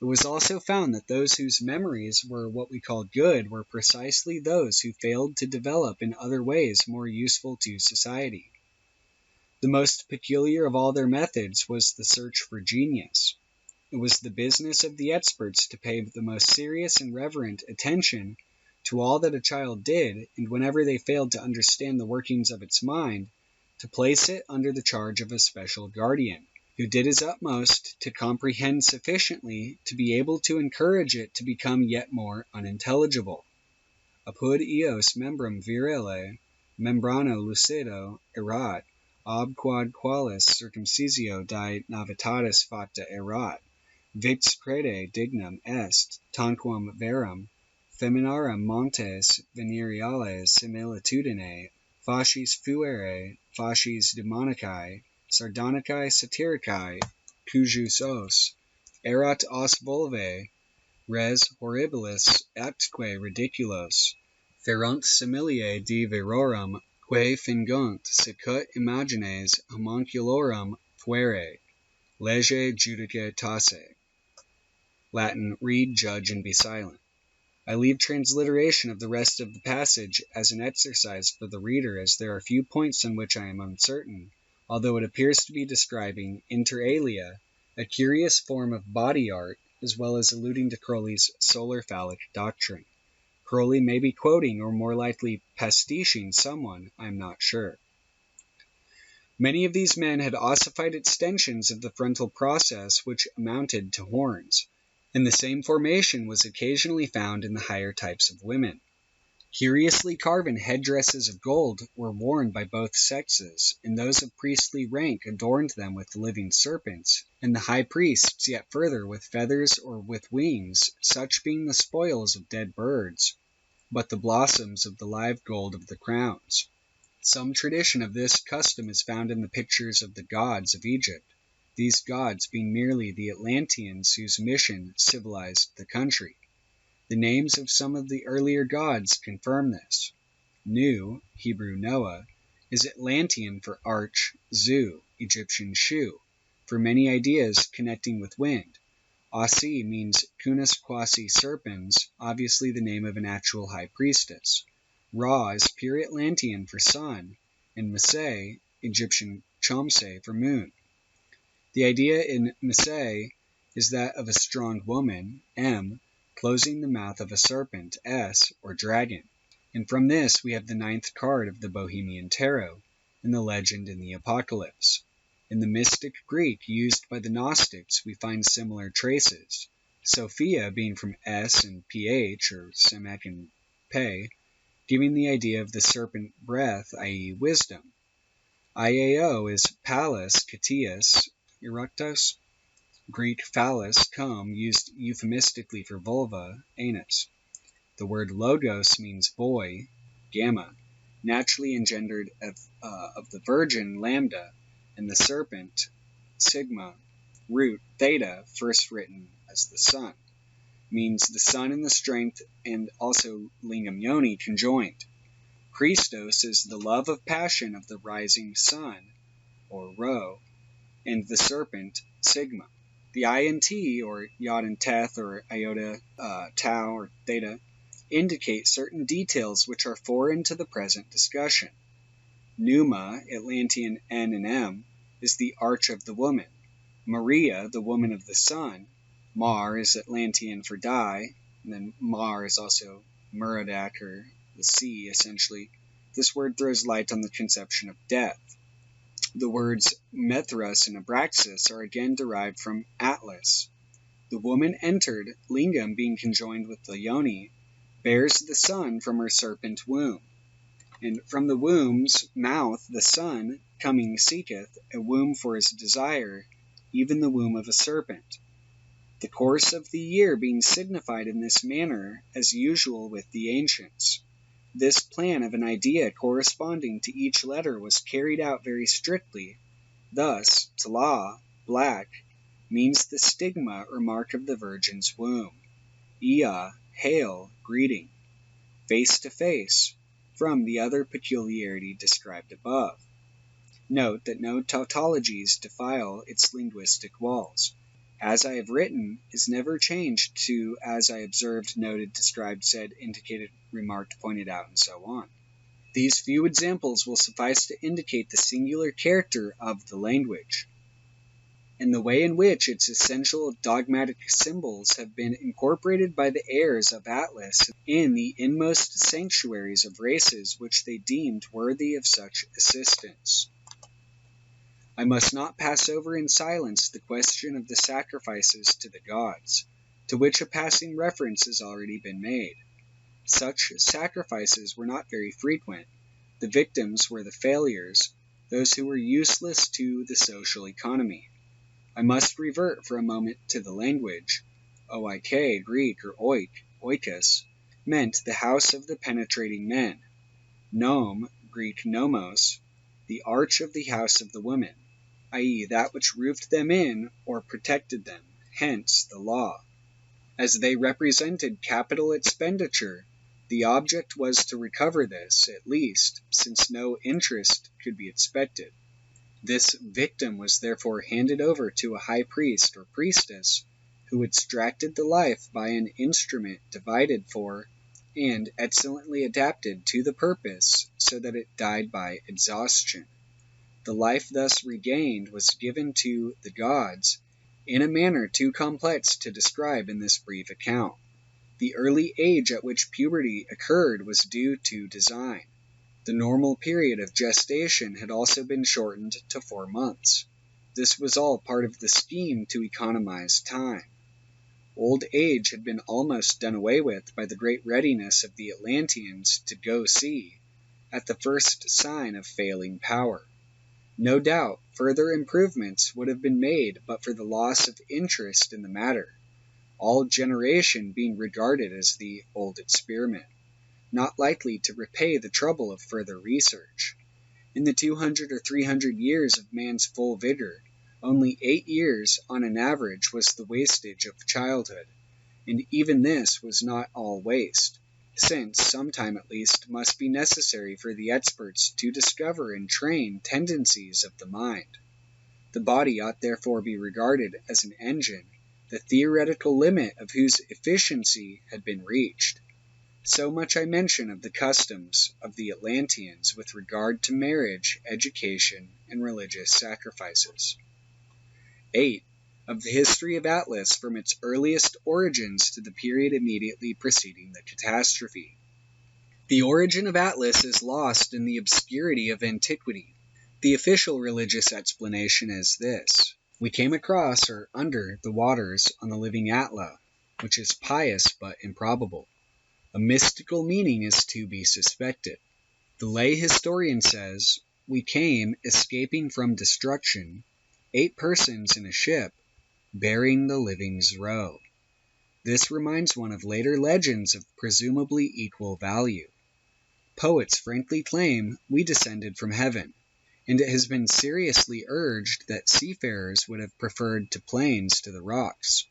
It was also found that those whose memories were what we call good were precisely those who failed to develop in other ways more useful to society. The most peculiar of all their methods was the search for genius. It was the business of the experts to pay the most serious and reverent attention to all that a child did, and whenever they failed to understand the workings of its mind, to place it under the charge of a special guardian, who did his utmost to comprehend sufficiently to be able to encourage it to become yet more unintelligible. Apud eos membrum virile, membrano lucido erat, ab quod qualis circumcisio die navitatis facta erat, vix crede dignum est, tanquam verum, feminarum montes venereales similitudine, fasces fuere, fasces demonicae, sardonicae satiricae, cujus os, erat os volve, res horribilis atque ridiculos, ferunt similie de virorum, quae fingunt sicut imagines homunculorum fuere, lege judicatasse. Latin, read, judge, and be silent. I leave transliteration of the rest of the passage as an exercise for the reader, as there are few points on which I am uncertain, although it appears to be describing, inter alia, a curious form of body art, as well as alluding to Crowley's solar phallic doctrine. Crowley may be quoting, or more likely pastiching, someone, I am not sure. Many of these men had ossified extensions of the frontal process which amounted to horns, and the same formation was occasionally found in the higher types of women. Curiously carven headdresses of gold were worn by both sexes, and those of priestly rank adorned them with living serpents, and the high priests yet further with feathers or with wings, such being the spoils of dead birds, but the blossoms of the live gold of the crowns. Some tradition of this custom is found in the pictures of the gods of Egypt, these gods being merely the Atlanteans whose mission civilized the country. The names of some of the earlier gods confirm this. Nu, Hebrew Noah, is Atlantean for arch, Zu, Egyptian shoe, for many ideas connecting with wind. Asi means Cunas quasi serpens, obviously the name of an actual high priestess. Ra is pure Atlantean for sun, and Mse, Egyptian Chomse, for moon. The idea in Mse is that of a strong woman, M, closing the mouth of a serpent, S, or dragon, and from this we have the 9th card of the Bohemian Tarot, and the legend in the Apocalypse. In the mystic Greek used by the Gnostics we find similar traces, Sophia being from S and PH, or Semek and Pe, giving the idea of the serpent breath, i.e. wisdom. IAO is Pallas, Catius, Eructus, Greek phallus, cum, used euphemistically for vulva, anus. The word logos means boy, gamma, naturally engendered of the Virgin, lambda, and the serpent, sigma, root, theta, first written as the sun, means the sun and the strength, and also lingam yoni conjoined. Christos is the love of passion of the rising sun, or rho, and the serpent, sigma. The int, or yod and teth, or iota, tau, or theta, indicate certain details which are foreign to the present discussion. Pneuma, Atlantean N and M, is the arch of the woman. Maria, the woman of the sun. Mar is Atlantean for die, and then Mar is also Muradak, or the sea, essentially. This word throws light on the conception of death. The words Mithras and Abraxas are again derived from Atlas. The woman entered, lingam being conjoined with the yoni, bears the sun from her serpent womb. And from the womb's mouth the sun, coming, seeketh a womb for his desire, even the womb of a serpent. The course of the year being signified in this manner, as usual with the ancients. This plan of an idea corresponding to each letter was carried out very strictly. Thus, tla, black, means the stigma or mark of the Virgin's womb. Ia, hail, greeting. Face to face, from the other peculiarity described above. Note that no tautologies defile its linguistic walls. As I have written is never changed to as I observed, noted, described, said, indicated, remarked, pointed out, and so on. These few examples will suffice to indicate the singular character of the language, and the way in which its essential dogmatic symbols have been incorporated by the heirs of Atlas in the inmost sanctuaries of races which they deemed worthy of such assistance. I must not pass over in silence the question of the sacrifices to the gods, to which a passing reference has already been made. Such sacrifices were not very frequent. The victims were the failures, those who were useless to the social economy. I must revert for a moment to the language. Oik, Greek, or oikos, meant the house of the penetrating men. Nome, Greek nomos, the arch of the house of the women, i.e. that which roofed them in or protected them, hence the law. As they represented capital expenditure, the object was to recover this, at least, since no interest could be expected. This victim was therefore handed over to a high priest or priestess, who extracted the life by an instrument divided for and excellently adapted to the purpose, so that it died by exhaustion. The life thus regained was given to the gods in a manner too complex to describe in this brief account. The early age at which puberty occurred was due to design. The normal period of gestation had also been shortened to 4 months. This was all part of the scheme to economize time. Old age had been almost done away with by the great readiness of the Atlanteans to go see, at the first sign of failing power. No doubt, further improvements would have been made but for the loss of interest in the matter, all generation being regarded as the old experiment, not likely to repay the trouble of further research. In the 200 or 300 years of man's full vigor, only 8 years on an average was the wastage of childhood, and even this was not all waste, since some time at least must be necessary for the experts to discover and train tendencies of the mind. The body ought therefore be regarded as an engine, the theoretical limit of whose efficiency had been reached. So much I mention of the customs of the Atlanteans with regard to marriage, education, and religious sacrifices. 8. Of the history of Atlas from its earliest origins to the period immediately preceding the catastrophe. The origin of Atlas is lost in the obscurity of antiquity. The official religious explanation is this: we came across or under the waters on the living Atla, which is pious but improbable. A mystical meaning is to be suspected. The lay historian says, we came, escaping from destruction, 8 persons in a ship, bearing the living's roe. This reminds one of later legends of presumably equal value. poets frankly claim we descended from heaven, and it has been seriously urged that seafarers would have preferred the plains to the rocks.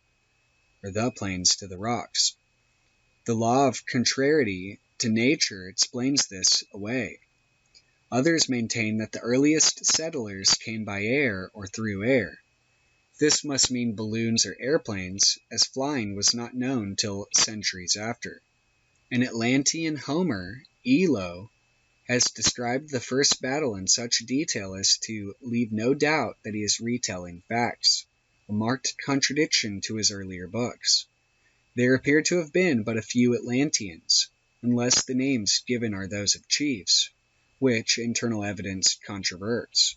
The law of contrariety to nature explains this away. Others maintain that the earliest settlers came by air or through air. This must mean balloons or airplanes, as flying was not known till centuries after. An Atlantean Homer, Elo, has described the first battle in such detail as to leave no doubt that he is retelling facts, a marked contradiction to his earlier books. There appear to have been but a few Atlanteans, unless the names given are those of chiefs, which internal evidence controverts.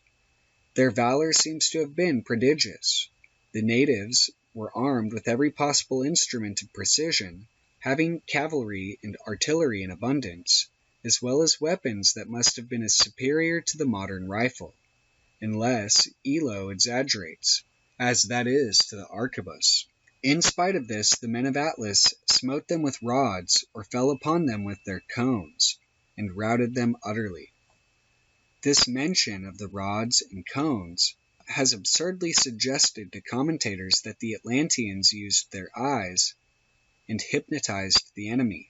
Their valor seems to have been prodigious. The natives were armed with every possible instrument of precision, having cavalry and artillery in abundance, as well as weapons that must have been as superior to the modern rifle, unless Elo exaggerates, as that is to the arquebus. In spite of this, the men of Atlas smote them with rods, or fell upon them with their cones, and routed them utterly. This mention of the rods and cones has absurdly suggested to commentators that the Atlanteans used their eyes and hypnotized the enemy.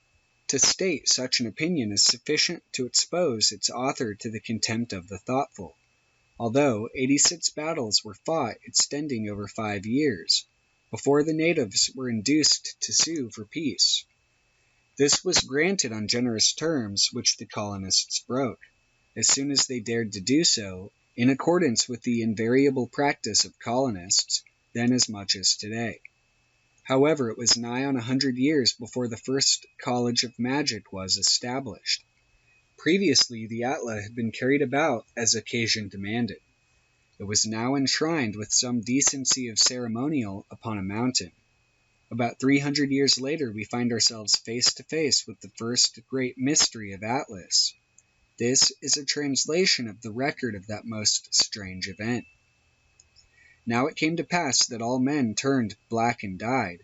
To state such an opinion is sufficient to expose its author to the contempt of the thoughtful, although 86 battles were fought extending over 5 years, before the natives were induced to sue for peace. This was granted on generous terms, which the colonists broke, as soon as they dared to do so, in accordance with the invariable practice of colonists, then as much as today. However, it was nigh on 100 years before the first college of magic was established. Previously, the Atla had been carried about as occasion demanded. It was now enshrined with some decency of ceremonial upon a mountain. About 300 years later, we find ourselves face to face with the first great mystery of Atlas. This is a translation of the record of that most strange event. Now it came to pass that all men turned black and died,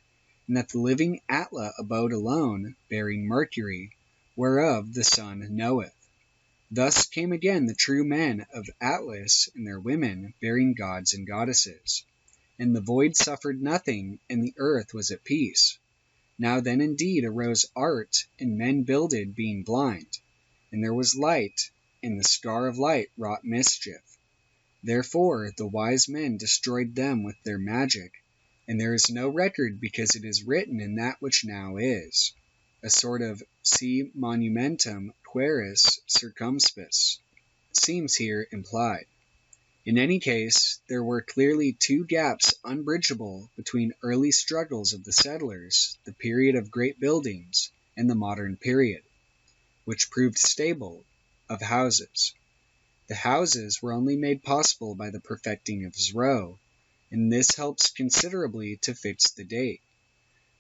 and that the living Atla abode alone, bearing Mercury, whereof the sun knoweth. Thus came again the true men of Atlas and their women, bearing gods and goddesses. And the void suffered nothing, and the earth was at peace. Now then indeed arose art, and men builded, being blind. And there was light, and the star of light wrought mischief. Therefore the wise men destroyed them with their magic, and there is no record because it is written in that which now is. A sort of si monumentum queris circumspis seems here implied. In any case, there were clearly 2 gaps unbridgeable between early struggles of the settlers, the period of great buildings, and the modern period, which proved stable, of houses. The houses were only made possible by the perfecting of Zrow, and this helps considerably to fix the date.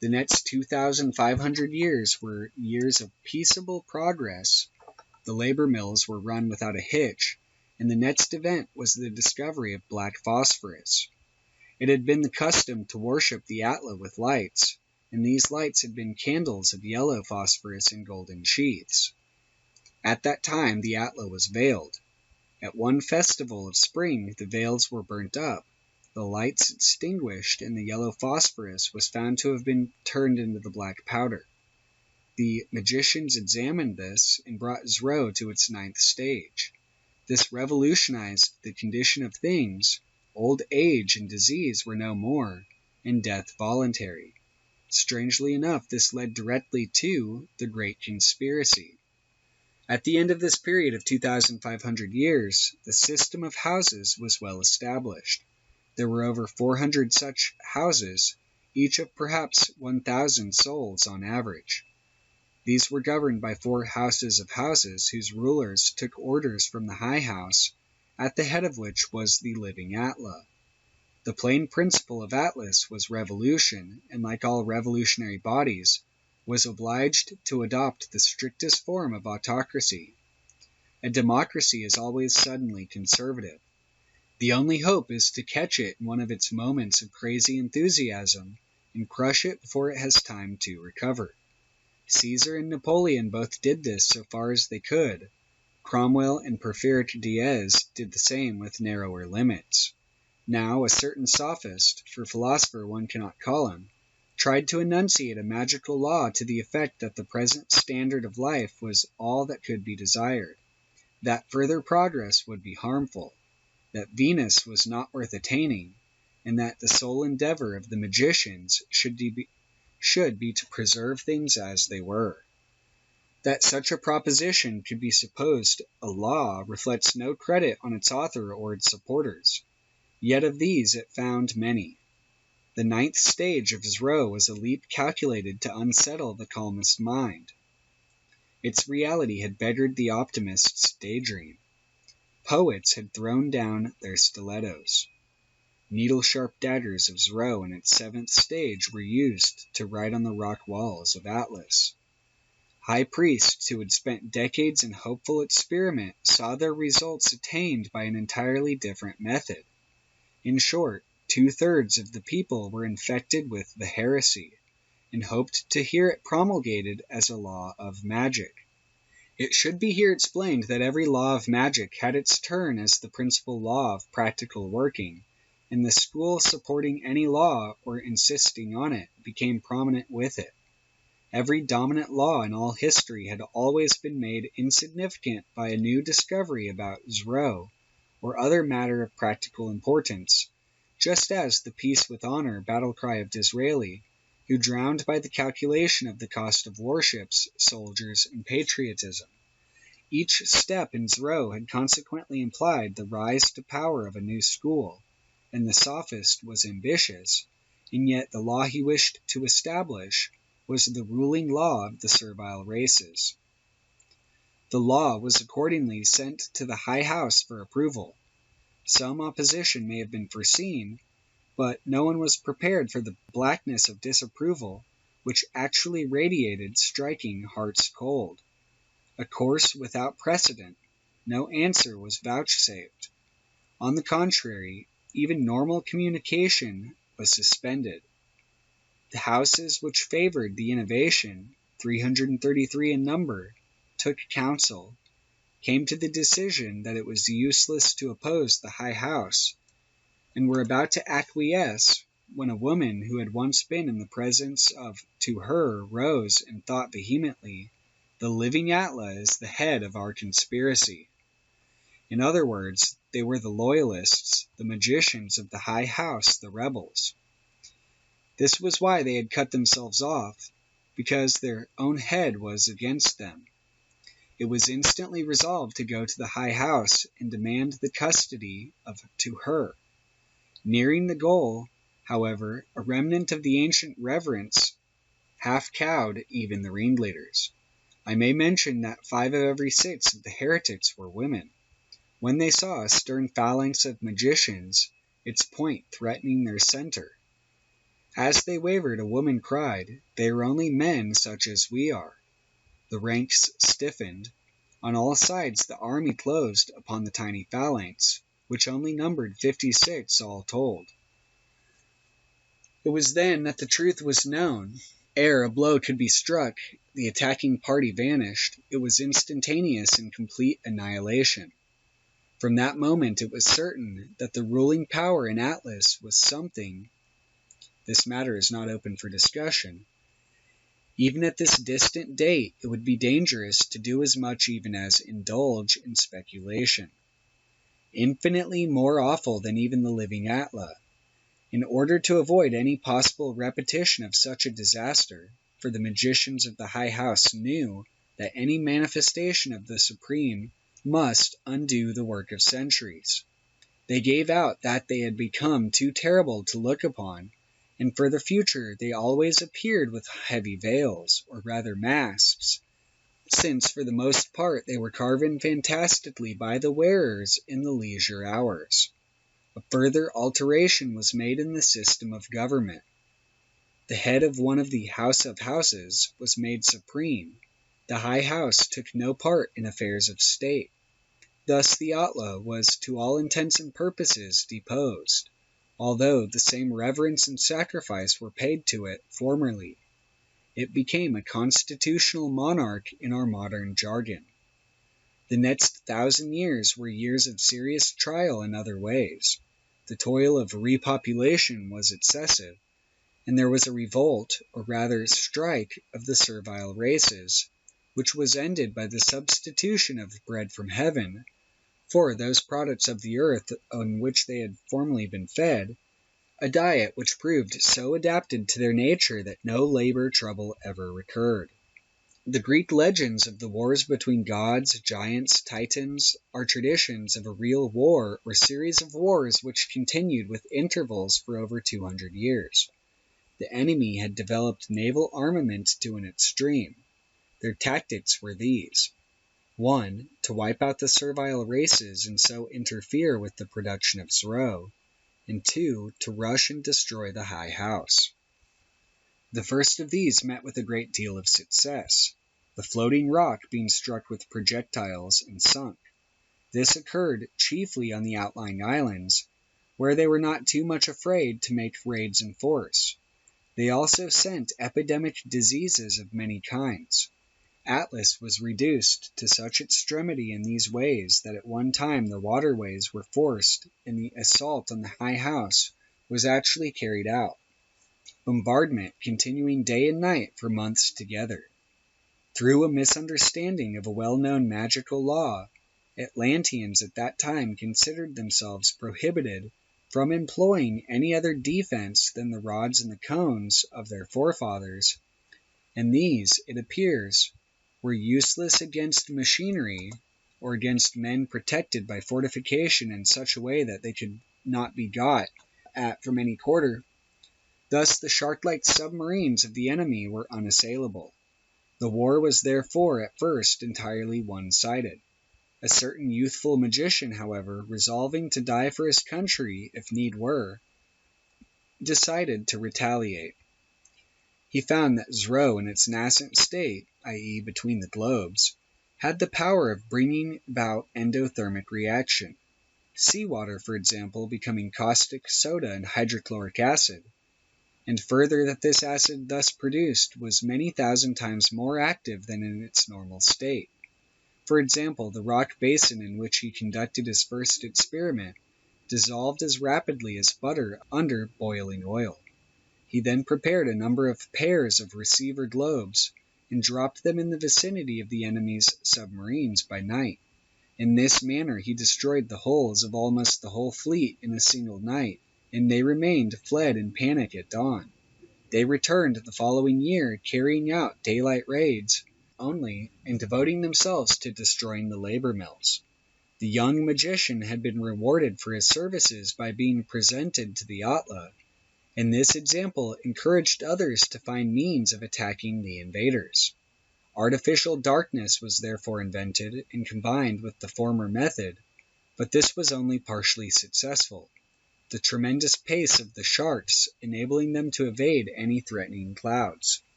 The next 2,500 years were years of peaceable progress. The labor mills were run without a hitch, and the next event was the discovery of black phosphorus. It had been the custom to worship the Atla with lights, and these lights had been candles of yellow phosphorus in golden sheaths. At that time the Atla was veiled. At one festival of spring the veils were burnt up, the lights extinguished, and the yellow phosphorus was found to have been turned into the black powder. The magicians examined this and brought Zrow to its 9th stage. This revolutionized the condition of things. Old age and disease were no more, and death voluntary. Strangely enough, this led directly to the Great Conspiracy. At the end of this period of 2,500 years, the system of houses was well established. There were over 400 such houses, each of perhaps 1,000 souls on average. These were governed by 4 houses of houses, whose rulers took orders from the high house, at the head of which was the living Atla. The plain principle of Atlas was revolution, and like all revolutionary bodies, was obliged to adopt the strictest form of autocracy. A democracy is always suddenly conservative. The only hope is to catch it in one of its moments of crazy enthusiasm and crush it before it has time to recover. Caesar and Napoleon both did this so far as they could. Cromwell and Porfirio Diaz did the same with narrower limits. Now a certain sophist, for philosopher one cannot call him, tried to enunciate a magical law to the effect that the present standard of life was all that could be desired, that further progress would be harmful, that Venus was not worth attaining, and that the sole endeavor of the magicians should be to preserve things as they were. That such a proposition could be supposed a law reflects no credit on its author or its supporters. Yet of these it found many. The 9th stage of his row was a leap calculated to unsettle the calmest mind. Its reality had beggared the optimist's daydream. Poets had thrown down their stilettos. Needle-sharp daggers of Zro in its 7th stage were used to write on the rock walls of Atlas. High priests who had spent decades in hopeful experiment saw their results attained by an entirely different method. In short, 2/3 of the people were infected with the heresy, and hoped to hear it promulgated as a law of magic. It should be here explained that every law of magic had its turn as the principal law of practical working, and the school supporting any law or insisting on it became prominent with it. Every dominant law in all history had always been made insignificant by a new discovery about Zro, or other matter of practical importance, just as the peace with honor battle cry of Disraeli, who drowned by the calculation of the cost of warships, soldiers, and patriotism. Each step in Zro had consequently implied the rise to power of a new school, and the sophist was ambitious, and yet the law he wished to establish was the ruling law of the servile races. The law was accordingly sent to the High House for approval. Some opposition may have been foreseen, but no one was prepared for the blackness of disapproval which actually radiated, striking hearts cold. A course without precedent, no answer was vouchsafed. On the contrary, even normal communication was suspended. The houses which favored the innovation, 333 in number, took counsel, came to the decision that it was useless to oppose the High House, and were about to acquiesce when a woman who had once been in the presence of to her rose and thought vehemently, "The living Atla is the head of our conspiracy." In other words, they were the loyalists, the magicians of the High House, the rebels. This was why they had cut themselves off, because their own head was against them. It was instantly resolved to go to the High House and demand the custody of to her. Nearing the goal, however, a remnant of the ancient reverence half-cowed even the ringleaders. I may mention that 5 of every 6 of the heretics were women. When they saw a stern phalanx of magicians, its point threatening their center, as they wavered, a woman cried, "They are only men such as we are." The ranks stiffened. On all sides the army closed upon the tiny phalanx, which only numbered 56 all told. It was then that the truth was known. Ere a blow could be struck, the attacking party vanished. It was instantaneous and complete annihilation. From that moment it was certain that the ruling power in Atlas was something. This matter is not open for discussion. Even at this distant date, it would be dangerous to do as much even as indulge in speculation. Infinitely more awful than even the living Atla. In order to avoid any possible repetition of such a disaster, for the magicians of the High House knew that any manifestation of the Supreme must undo the work of centuries. They gave out that they had become too terrible to look upon, and for the future they always appeared with heavy veils, or rather masks, since for the most part they were carven fantastically by the wearers in the leisure hours. A further alteration was made in the system of government. The head of one of the House of Houses was made supreme. The High House took no part in affairs of state. Thus the Atla was to all intents and purposes deposed, although the same reverence and sacrifice were paid to it formerly. It became a constitutional monarch in our modern jargon. The next 1,000 years were years of serious trial in other ways. The toil of repopulation was excessive, and there was a revolt, or rather strike, of the servile races, which was ended by the substitution of bread from heaven for those products of the earth on which they had formerly been fed, a diet which proved so adapted to their nature that no labor trouble ever recurred. The Greek legends of the wars between gods, giants, titans are traditions of a real war or series of wars which continued with intervals for over 200 years. The enemy had developed naval armament to an extreme. Their tactics were these: 1. To wipe out the servile races and so interfere with the production of Zro, and 2. To rush and destroy the high house. The first of these met with a great deal of success, the floating rock being struck with projectiles and sunk. This occurred chiefly on the outlying islands, where they were not too much afraid to make raids in force. They also sent epidemic diseases of many kinds. Atlas was reduced to such extremity in these ways that at one time the waterways were forced and the assault on the high house was actually carried out, bombardment continuing day and night for months together. Through a misunderstanding of a well-known magical law, Atlanteans at that time considered themselves prohibited from employing any other defense than the rods and the cones of their forefathers, and these, it appears, were useless against machinery or against men protected by fortification in such a way that they could not be got at from any quarter. Thus the shark-like submarines of the enemy were unassailable. The war was therefore at first entirely one-sided. A certain youthful magician, however, resolving to die for his country if need were, decided to retaliate. He found that Zro in its nascent state, i.e. between the globes, had the power of bringing about endothermic reaction, seawater, for example, becoming caustic soda and hydrochloric acid, and further that this acid thus produced was many thousand times more active than in its normal state. For example, the rock basin in which he conducted his first experiment dissolved as rapidly as butter under boiling oil. He then prepared a number of pairs of receiver globes and dropped them in the vicinity of the enemy's submarines by night. In this manner he destroyed the hulls of almost the whole fleet in a single night, and they remained fled in panic at dawn. They returned the following year, carrying out daylight raids only and devoting themselves to destroying the labor mills. The young magician had been rewarded for his services by being presented to the Atla, and this example encouraged others to find means of attacking the invaders. Artificial darkness was therefore invented and combined with the former method, but this was only partially successful, the tremendous pace of the sharks enabling them to evade any threatening clouds.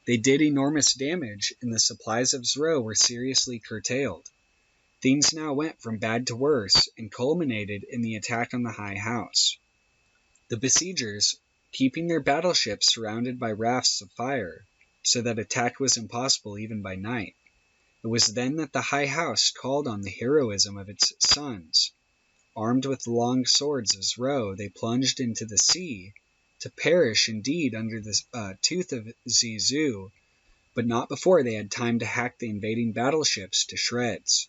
They did enormous damage, and the supplies of Zro were seriously curtailed. Things now went from bad to worse and culminated in the attack on the high house. The besiegers, keeping their battleships surrounded by rafts of fire, so that attack was impossible even by night. It was then that the high house called on the heroism of its sons. Armed with the long swords of Zro, they plunged into the sea, to perish indeed under the tooth of Zizu, but not before they had time to hack the invading battleships to shreds.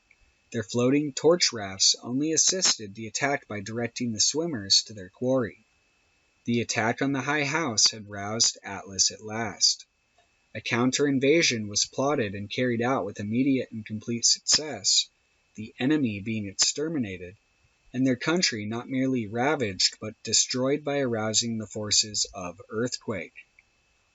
Their floating torch rafts only assisted the attack by directing the swimmers to their quarry. The attack on the high house had roused Atlas at last. A counter-invasion was plotted and carried out with immediate and complete success, the enemy being exterminated, and their country not merely ravaged but destroyed by arousing the forces of earthquake.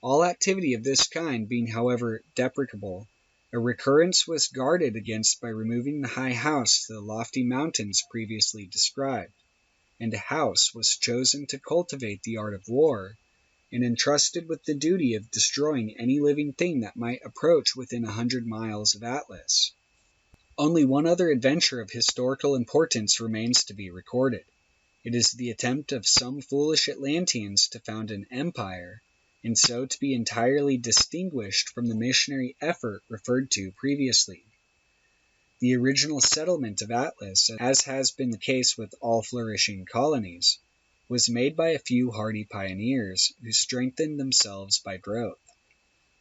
All activity of this kind being, however, deprecable, a recurrence was guarded against by removing the high house to the lofty mountains previously described, and a house was chosen to cultivate the art of war, and entrusted with the duty of destroying any living thing that might approach within 100 miles of Atlas. Only one other adventure of historical importance remains to be recorded. It is the attempt of some foolish Atlanteans to found an empire, and so to be entirely distinguished from the missionary effort referred to previously. The original settlement of Atlas, as has been the case with all flourishing colonies, was made by a few hardy pioneers who strengthened themselves by growth.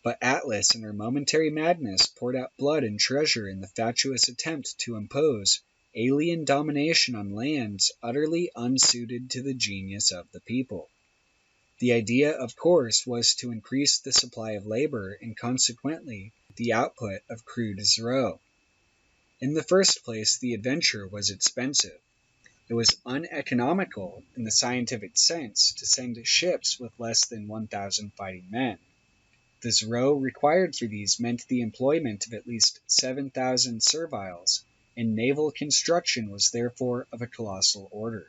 But Atlas, in her momentary madness, poured out blood and treasure in the fatuous attempt to impose alien domination on lands utterly unsuited to the genius of the people. The idea, of course, was to increase the supply of labor and consequently the output of crude zero. In the first place, the adventure was expensive. It was uneconomical in the scientific sense to send ships with less than 1,000 fighting men. The zero required for these meant the employment of at least 7,000 serviles, and naval construction was therefore of a colossal order.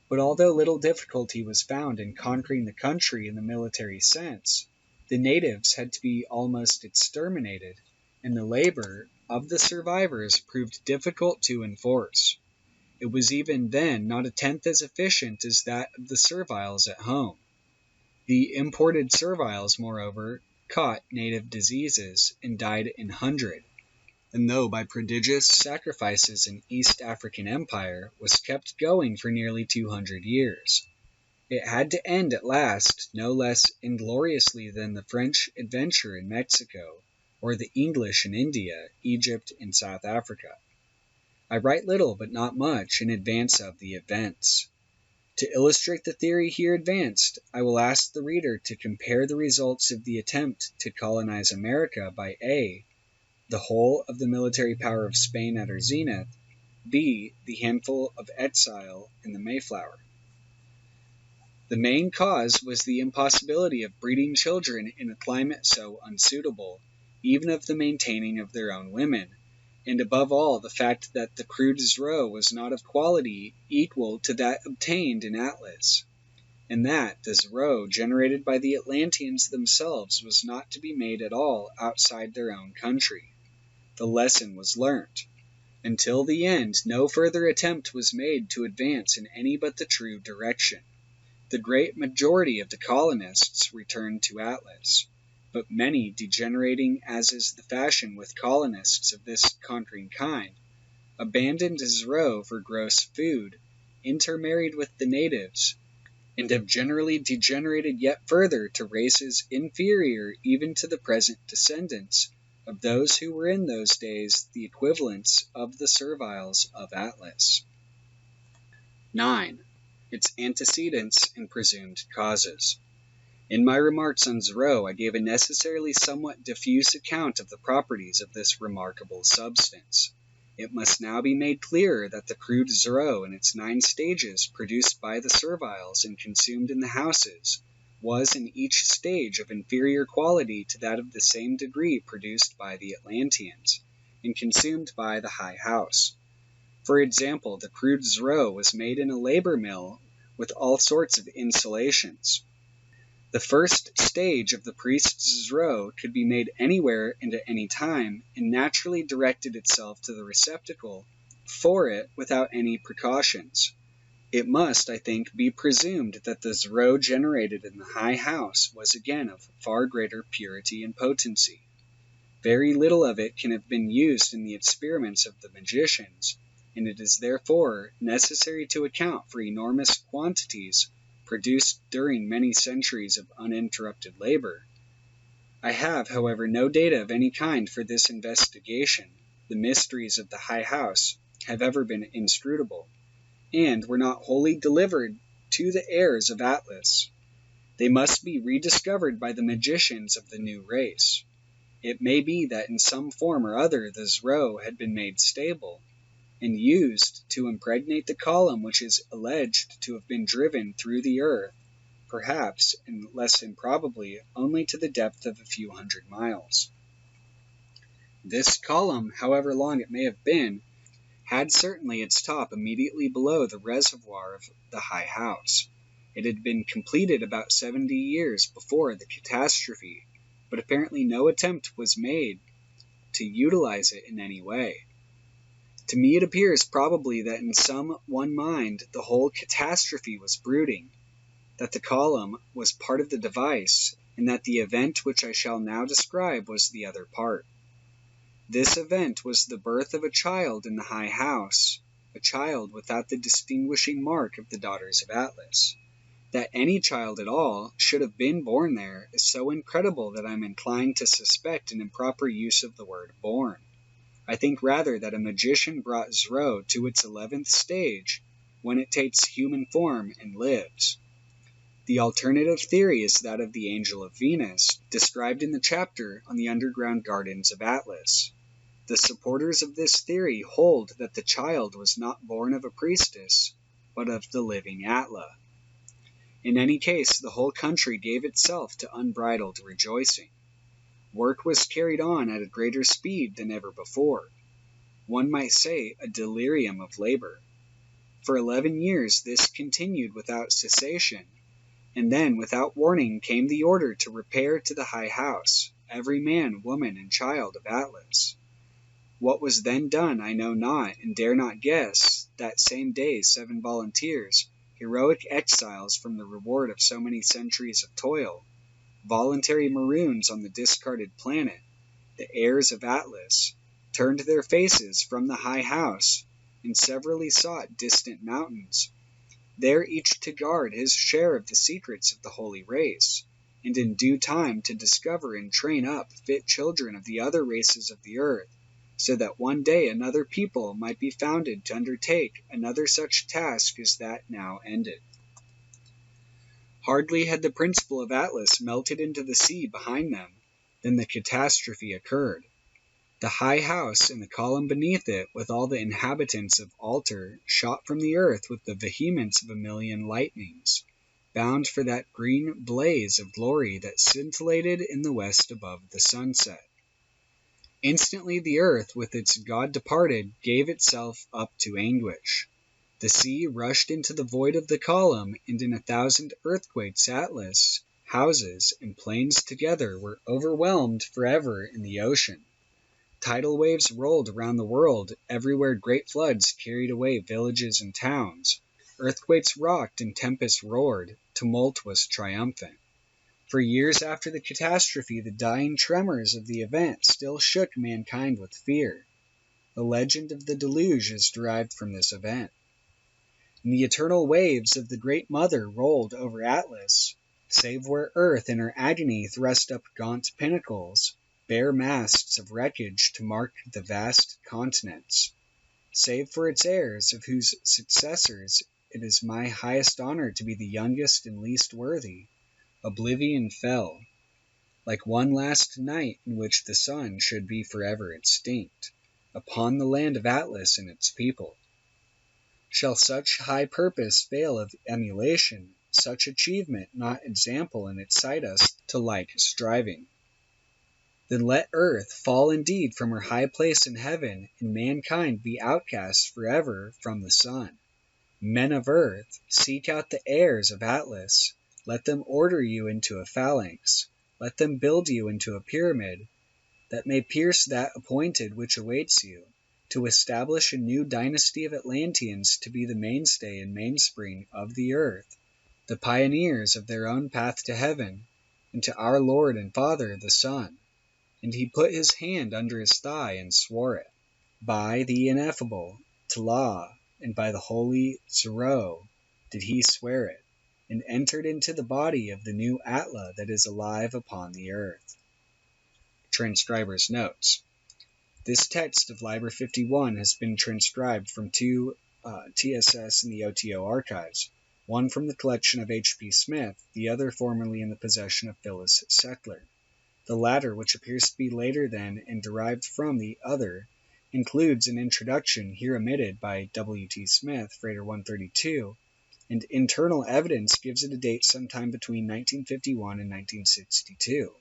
But although little difficulty was found in conquering the country in the military sense, the natives had to be almost exterminated, and the labor of the survivors proved difficult to enforce. It was even then not a tenth as efficient as that of the serviles at home. The imported serviles, moreover, caught native diseases and died in hundreds, and though by prodigious sacrifices in East African Empire was kept going for nearly 200 years, it had to end at last no less ingloriously than the French adventure in Mexico, or the English in India, Egypt, and South Africa. I write little, but not much, in advance of the events. To illustrate the theory here advanced, I will ask the reader to compare the results of the attempt to colonize America by A, the whole of the military power of Spain at her zenith, B, the handful of exile in the Mayflower. The main cause was the impossibility of breeding children in a climate so unsuitable, even of the maintaining of their own women, and above all the fact that the crude zero was not of quality equal to that obtained in Atlas, and that the zero generated by the Atlanteans themselves was not to be made at all outside their own country. The lesson was learnt. Until the end, no further attempt was made to advance in any but the true direction. The great majority of the colonists returned to Atlas, but many, degenerating as is the fashion with colonists of this conquering kind, abandoned zero for gross food, intermarried with the natives, and have generally degenerated yet further to races inferior even to the present descendants of those who were in those days the equivalents of the serviles of Atlas. 9. Its antecedents and presumed causes. In my remarks on zero, I gave a necessarily somewhat diffuse account of the properties of this remarkable substance. It must now be made clearer that the crude zero in its 9 stages produced by the serviles and consumed in the houses was in each stage of inferior quality to that of the same degree produced by the Atlanteans and consumed by the high house. For example, the crude zero was made in a labor mill with all sorts of insulations. The first stage of the priest's zero could be made anywhere and at any time, and naturally directed itself to the receptacle for it without any precautions. It must, I think, be presumed that the zero generated in the high house was again of far greater purity and potency. Very little of it can have been used in the experiments of the magicians, and it is therefore necessary to account for enormous quantities produced during many centuries of uninterrupted labor. I have, however, no data of any kind for this investigation. The mysteries of the high house have ever been inscrutable, and were not wholly delivered to the heirs of Atlas. They must be rediscovered by the magicians of the new race. It may be that in some form or other the zero had been made stable, and used to impregnate the column which is alleged to have been driven through the earth, perhaps, and less improbably, only to the depth of a few hundred miles. This column, however long it may have been, had certainly its top immediately below the reservoir of the high house. It had been completed about 70 years before the catastrophe, but apparently no attempt was made to utilize it in any way. To me it appears probably that in some one mind the whole catastrophe was brooding, that the column was part of the device, and that the event which I shall now describe was the other part. This event was the birth of a child in the high house, a child without the distinguishing mark of the daughters of Atlas. That any child at all should have been born there is so incredible that I am inclined to suspect an improper use of the word born. I think rather that a magician brought Zro to its 11th stage, when it takes human form and lives. The alternative theory is that of the angel of Venus, described in the chapter on the underground gardens of Atlas. The supporters of this theory hold that the child was not born of a priestess, but of the living Atla. In any case, the whole country gave itself to unbridled rejoicing. Work was carried on at a greater speed than ever before. One might say a delirium of labor. For 11 years this continued without cessation, and then without warning came the order to repair to the high house, every man, woman, and child of Atlas. What was then done I know not, and dare not guess. That same day 7 volunteers, heroic exiles from the reward of so many centuries of toil, voluntary maroons on the discarded planet, the heirs of Atlas, turned their faces from the high house, and severally sought distant mountains, there each to guard his share of the secrets of the holy race, and in due time to discover and train up fit children of the other races of the earth, so that one day another people might be founded to undertake another such task as that now ended. Hardly had the principle of Atlas melted into the sea behind them, than the catastrophe occurred. The high house and the column beneath it, with all the inhabitants of Altar, shot from the earth with the vehemence of a million lightnings, bound for that green blaze of glory that scintillated in the west above the sunset. Instantly the earth, with its god departed, gave itself up to anguish. The sea rushed into the void of the column, and in 1,000 earthquakes Atlas, houses, and plains together were overwhelmed forever in the ocean. Tidal waves rolled around the world, everywhere great floods carried away villages and towns. Earthquakes rocked and tempests roared, tumult was triumphant. For years after the catastrophe, the dying tremors of the event still shook mankind with fear. The legend of the deluge is derived from this event. And the eternal waves of the Great Mother rolled over Atlas, save where Earth in her agony thrust up gaunt pinnacles, bare masts of wreckage to mark the vast continents. Save for its heirs, of whose successors it is my highest honor to be the youngest and least worthy, oblivion fell, like one last night in which the sun should be forever extinct, upon the land of Atlas and its people. Shall such high purpose fail of emulation, such achievement not example and excite us to like striving? Then let earth fall indeed from her high place in heaven, and mankind be outcasts forever from the sun. Men of earth, seek out the heirs of Atlas. Let them order you into a phalanx. Let them build you into a pyramid, that may pierce that appointed which awaits you, to establish a new dynasty of Atlanteans to be the mainstay and mainspring of the earth, the pioneers of their own path to heaven, and to our Lord and Father the Sun. And he put his hand under his thigh and swore it. By the ineffable Tla, and by the holy Zero did he swear it, and entered into the body of the new Atla that is alive upon the earth. Transcriber's notes. This text of Liber 51 has been transcribed from 2 TSS in the OTO archives, one from the collection of H.P. Smith, the other formerly in the possession of Phyllis Seckler. The latter, which appears to be later than and derived from the other, includes an introduction here omitted by W.T. Smith, Freighter 132, and internal evidence gives it a date sometime between 1951 and 1962.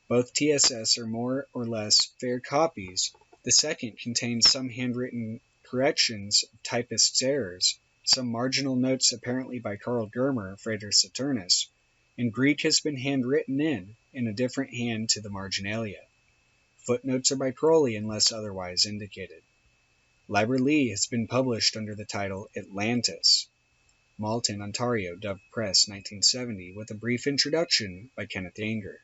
Both TSS are more or less fair copies. The second contains some handwritten corrections of typists' errors, some marginal notes apparently by Carl Germer, Freighter Saturnus, and Greek has been handwritten in a different hand to the marginalia. Footnotes are by Crowley unless otherwise indicated. Liber LI has been published under the title Atlantis. Malton, Ontario, Dove Press, 1970, with a brief introduction by Kenneth Yanger.